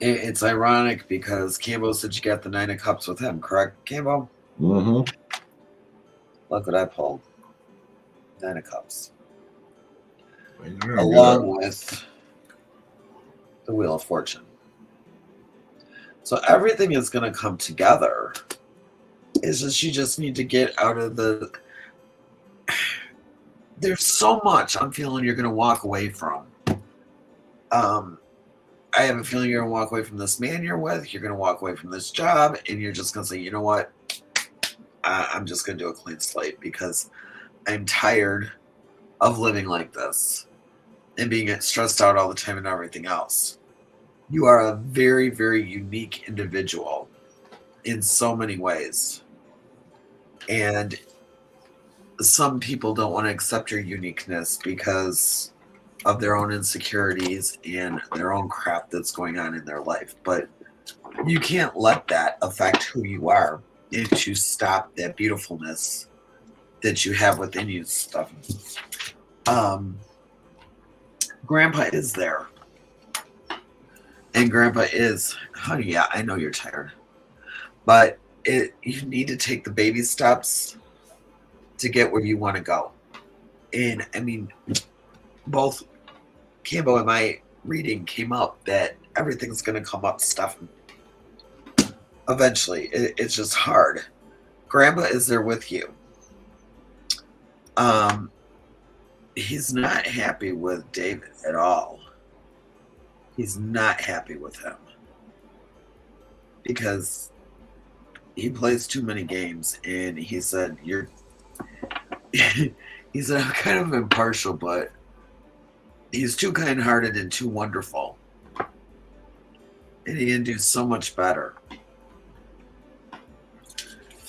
it's ironic because Cambo said you got the Nine of Cups with him, correct, Cambo? Mm-hmm. Look what I pulled. Nine of Cups. Along with the Wheel of Fortune. So everything is going to come together. It's just you just need to get out of the. There's so much I'm feeling you're going to walk away from. I have a feeling you're going to walk away from this man you're with. You're going to walk away from this job, and you're just going to say, you know what? I'm just going to do a clean slate because I'm tired of living like this and being stressed out all the time and everything else. You are a very, very unique individual in so many ways. And some people don't want to accept your uniqueness because of their own insecurities and their own crap that's going on in their life. But you can't let that affect who you are and to stop that beautifulness that you have within you stuff. Grandpa is there. And Grandpa is, honey, yeah, I know you're tired. But you need to take the baby steps to get where you want to go. And I mean, both Cambo and my reading came up that everything's going to come up stuff eventually. It's just hard. Grandpa is there with you. He's not happy with David at all. He's not happy with him because he plays too many games, and he said he said, I'm kind of impartial, but he's too kind-hearted and too wonderful, and he can do so much better.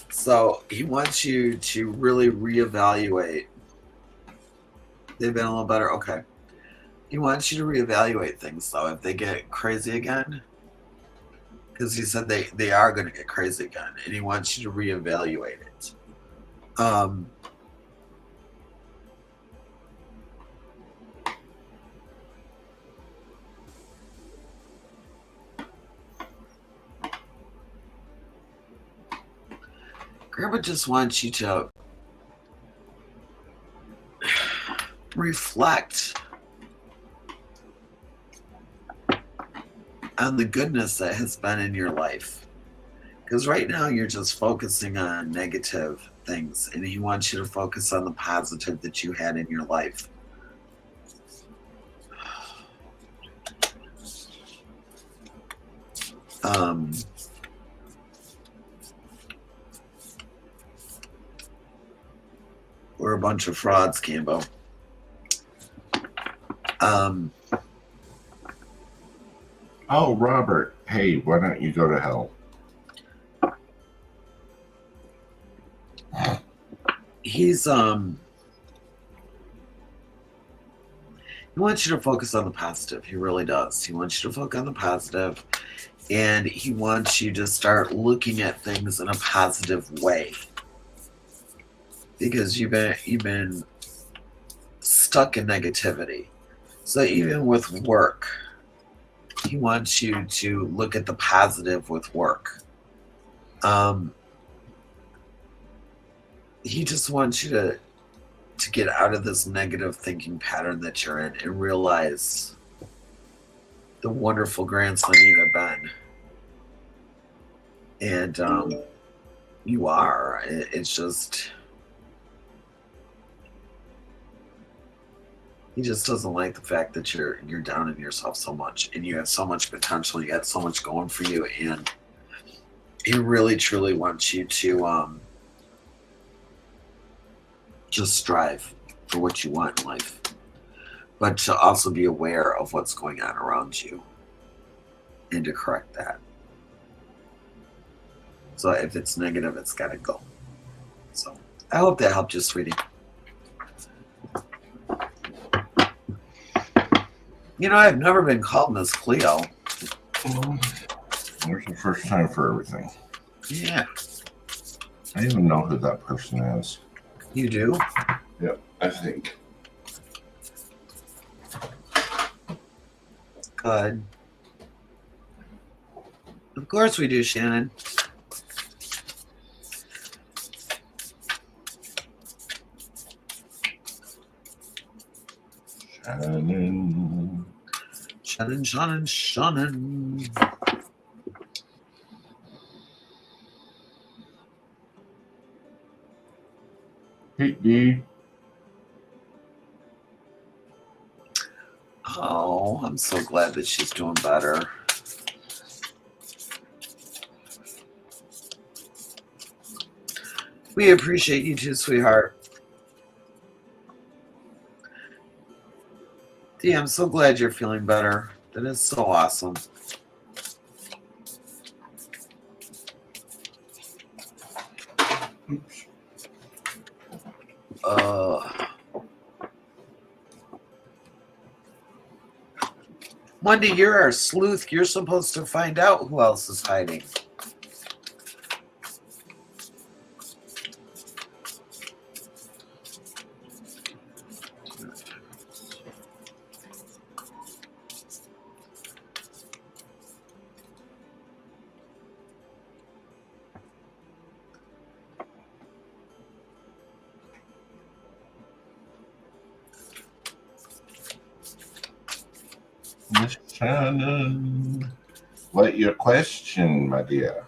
So he wants you to really reevaluate. They've been a little better. Okay. He wants you to reevaluate things, though, if they get crazy again. Because he said they are going to get crazy again, and he wants you to reevaluate it. Grandpa just wants you to reflect on the goodness that has been in your life. Because right now you're just focusing on negative things, and he wants you to focus on the positive that you had in your life. We're a bunch of frauds, Cambo. Oh, Robert. Hey, why don't you go to hell? He's he wants you to focus on the positive. He really does. He wants you to focus on the positive, and he wants you to start looking at things in a positive way. Because you've been stuck in negativity. So even with work, he wants you to look at the positive with work. He just wants you to get out of this negative thinking pattern that you're in and realize the wonderful grandson you have been. And you are. It's just... He just doesn't like the fact that you're down in yourself so much, and you have so much potential. You got so much going for you, and he really truly wants you to just strive for what you want in life, but to also be aware of what's going on around you and to correct that. So if it's negative, it's got to go. So I hope that helped you, sweetie. You know, I've never been called Miss Cleo. There's the first time for everything. Yeah. I don't even know who that person is. You do? Yep, I think. Good. Of course we do, Shannon. Shannon. Shannon. Hey, Dee. Oh, I'm so glad that she's doing better. We appreciate you too, sweetheart. Dee, I'm so glad you're feeling better. That is so awesome. Oops. Wendy, you're our sleuth. You're supposed to find out who else is hiding. Miss Shannon. What your question, my dear?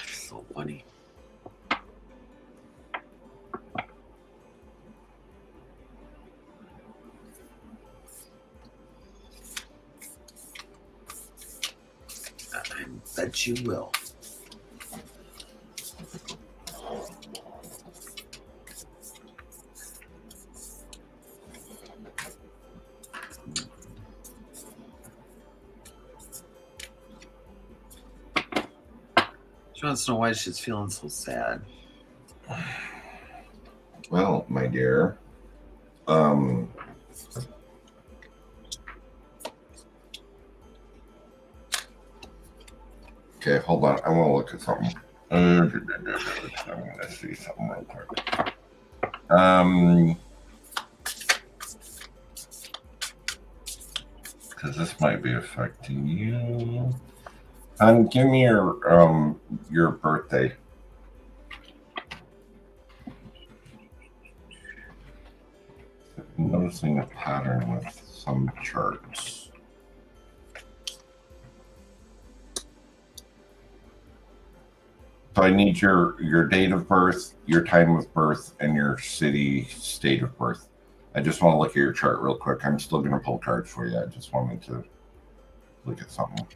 So funny. I bet you will. She wants to know why she's feeling so sad. Well, my dear, okay, hold on. I want to look at something. I'm going to see something real quick. Because this might be affecting you. Give me your birthday. I'm noticing a pattern with some charts. So I need your date of birth, your time of birth, and your city, state of birth. I just want to look at your chart real quick. I'm still going to pull cards for you. I just wanted to look at something.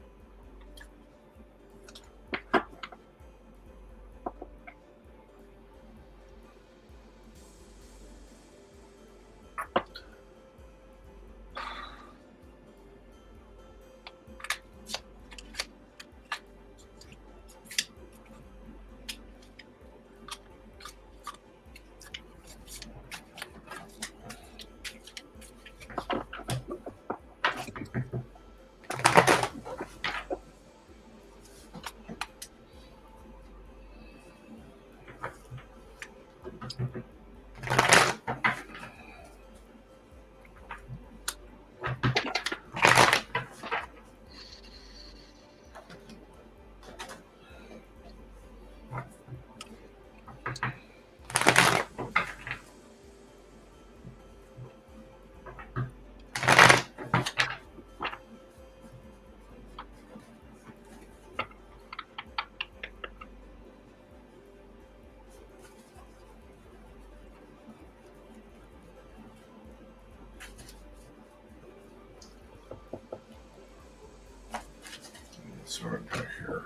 So I've got here.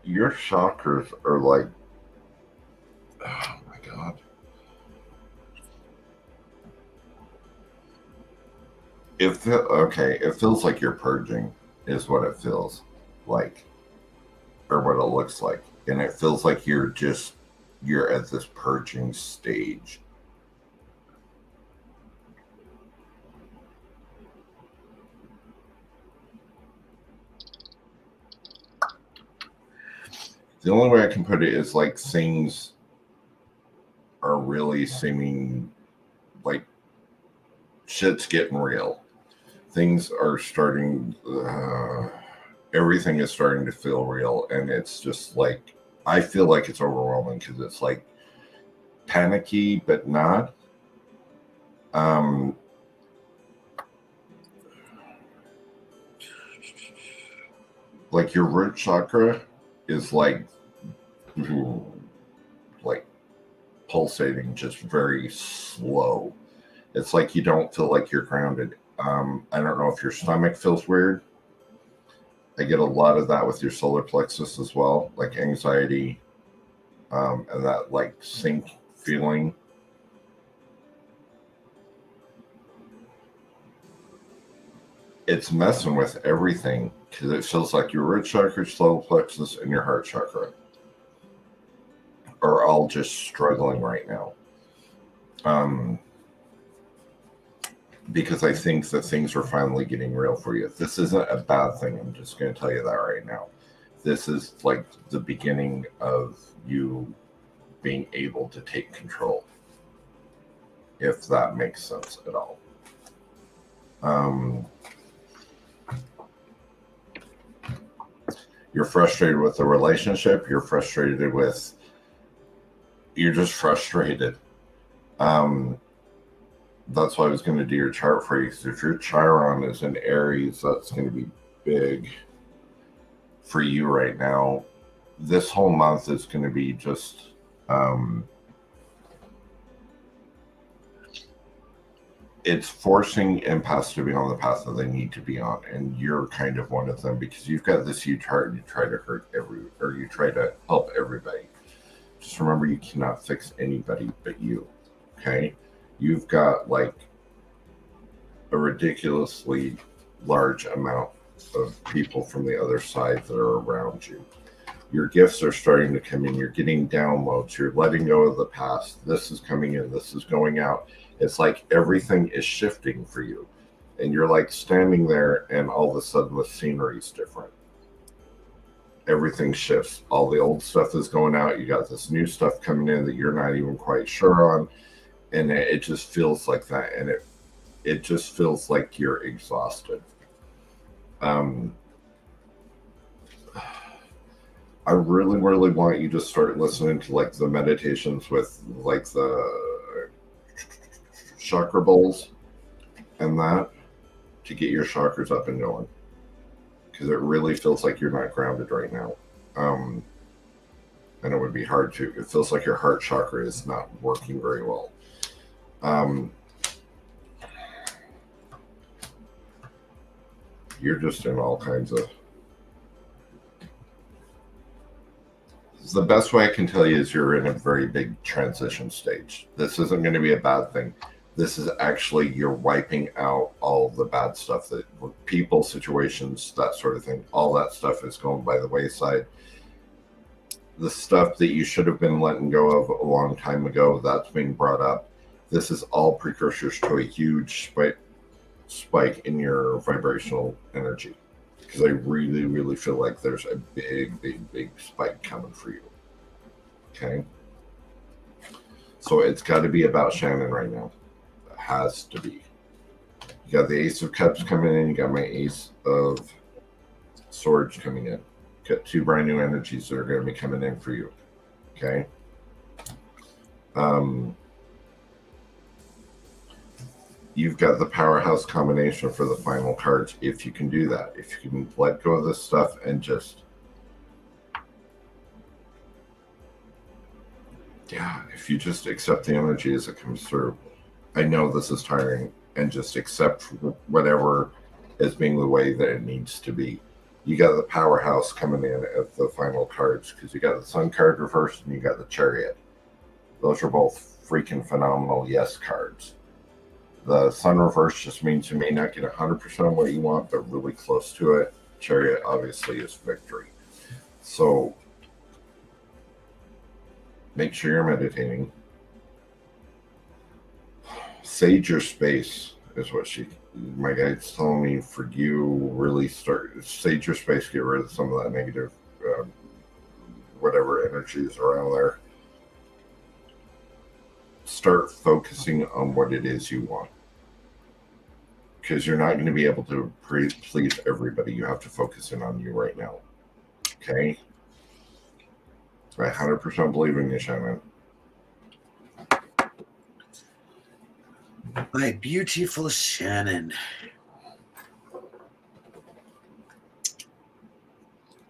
Your chakras are like, oh my God. It feels like you're purging, is what it feels like, or what it looks like, and it feels like you're at this purging stage. the only way I can put it is like things are really seeming like shit's getting real. Things are starting, everything is starting to feel real. And it's just like, I feel like it's overwhelming because it's like panicky, but not. Like your root chakra is like pulsating just very slow. It's like you don't feel like you're grounded. I don't know if your stomach feels weird. I get a lot of that with your solar plexus as well, like anxiety, and that like sink feeling. It's messing with everything because it feels like your root chakra, solar plexus, and your heart chakra are all just struggling right now. Because I think that things are finally getting real for you. This isn't a bad thing. I'm just going to tell you that right now. This is like the beginning of you being able to take control, if that makes sense at all. You're frustrated with the relationship. You're frustrated with, you're just frustrated. That's why I was going to do your chart for you. Because if your Chiron is in Aries, that's going to be big for you right now. This whole month is going to be just it's forcing empaths to be on the path that they need to be on, and you're kind of one of them because you've got this huge heart and you try to you try to help everybody. Just remember, you cannot fix anybody but you. Okay, you've got like a ridiculously large amount of people from the other side that are around you. Your gifts are starting to come in. You're getting downloads. You're letting go of the past. This is coming in. This is going out. It's like everything is shifting for you. And you're like standing there and all of a sudden the scenery is different. Everything shifts. All the old stuff is going out. You got this new stuff coming in that you're not even quite sure on. And it just feels like that. And it just feels like you're exhausted. I really, really want you to start listening to like the meditations with like the chakra bowls and that to get your chakras up and going, because it really feels like you're not grounded right now. And it would be hard to. It feels like your heart chakra is not working very well. You're just in all kinds of. The best way I can tell you is you're in a very big transition stage. This isn't going to be a bad thing. This is actually, you're wiping out all the bad stuff, that people, situations, that sort of thing. All that stuff is going by the wayside. The stuff that you should have been letting go of a long time ago, that's being brought up. This is all precursors to a huge spike in your vibrational energy. Because I really, really feel like there's a big, big, big spike coming for you. Okay? So it's got to be about Shannon right now. It has to be. You got the Ace of Cups coming in. You got my Ace of Swords coming in. Got two brand new energies that are going to be coming in for you. Okay? You've got the powerhouse combination for the final cards. If you can do that, if you can let go of this stuff and just, if you just accept the energy as it comes through. I know this is tiring, and just accept whatever as being the way that it needs to be. You got the powerhouse coming in at the final cards, because you got the Sun card reversed and you got the Chariot. Those are both freaking phenomenal yes cards. The Sun reverse just means you may not get 100% of what you want, but really close to it. Chariot obviously is victory. So make sure you're meditating. Sage your space is what my guide's telling me for you. Really start, sage your space, get rid of some of that negative whatever energies around there. Start focusing on what it is you want. Because you're not going to be able to please everybody. You have to focus in on you right now. Okay? I 100% believe in you, Shannon. My beautiful Shannon.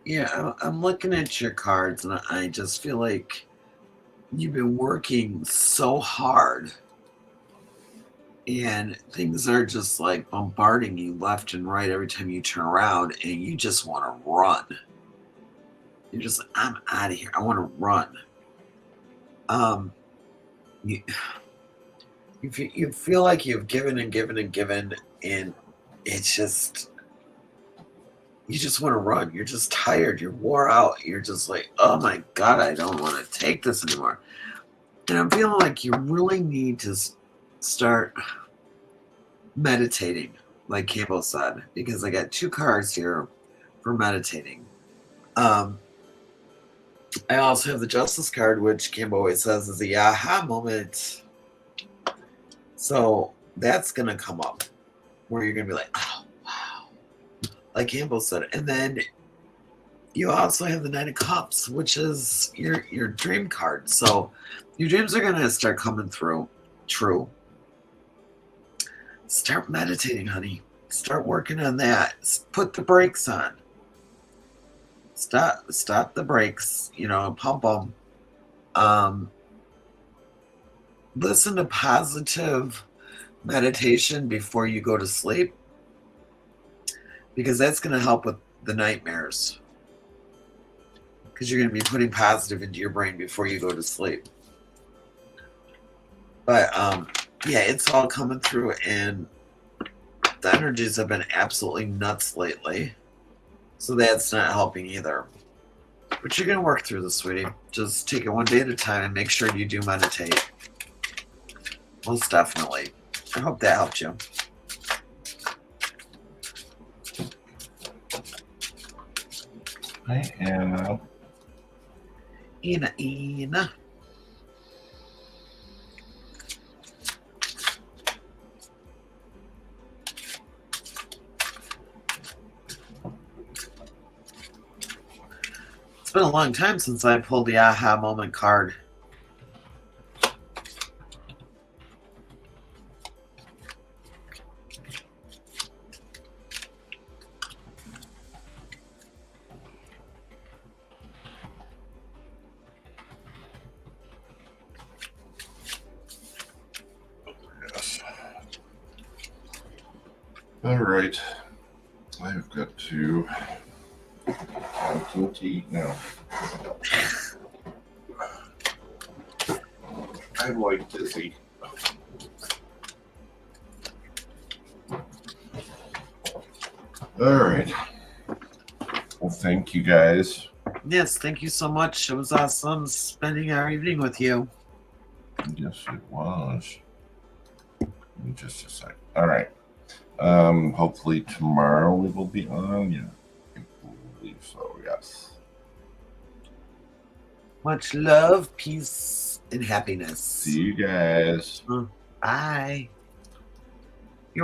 Yeah, I'm looking at your cards, and I just feel like you've been working so hard, and things are just like bombarding you left and right every time you turn around, and you just want to run. You're just like, I'm out of here. I want to run. You feel like you've given and given and given, and it's just, you just want to run. You're just tired. You're wore out. You're just like, oh my God, I don't want to take this anymore. And I'm feeling like you really need to start meditating, like Cambo said, because I got 2 cards here for meditating. I also have the Justice card, which Cambo always says is the aha moment. So that's going to come up where you're going to be like, oh, wow. Like Cambo said. And then you also have the Knight of Cups, which is your dream card. So your dreams are going to start coming through. True. Start meditating, honey. Start working on that. Put the brakes on. Stop the brakes. Pump them. Listen to positive meditation before you go to sleep, because that's going to help with the nightmares, because you're going to be putting positive into your brain before you go to sleep. But yeah, it's all coming through, and the energies have been absolutely nuts lately, so that's not helping either. But you're going to work through this, sweetie. Just take it one day at a time and make sure you do meditate. Most definitely. I hope that helped you. I am. Ina. It's been a long time since I pulled the aha moment card. All right. I've got to eat now. I'm like dizzy. All right. Well, thank you guys. Yes, thank you so much. It was awesome spending our evening with you. Yes, it was. Give me just a sec. All right. Hopefully tomorrow we will be on. Yeah, I believe so. Yes. Much love, peace, and happiness. See you guys. Bye.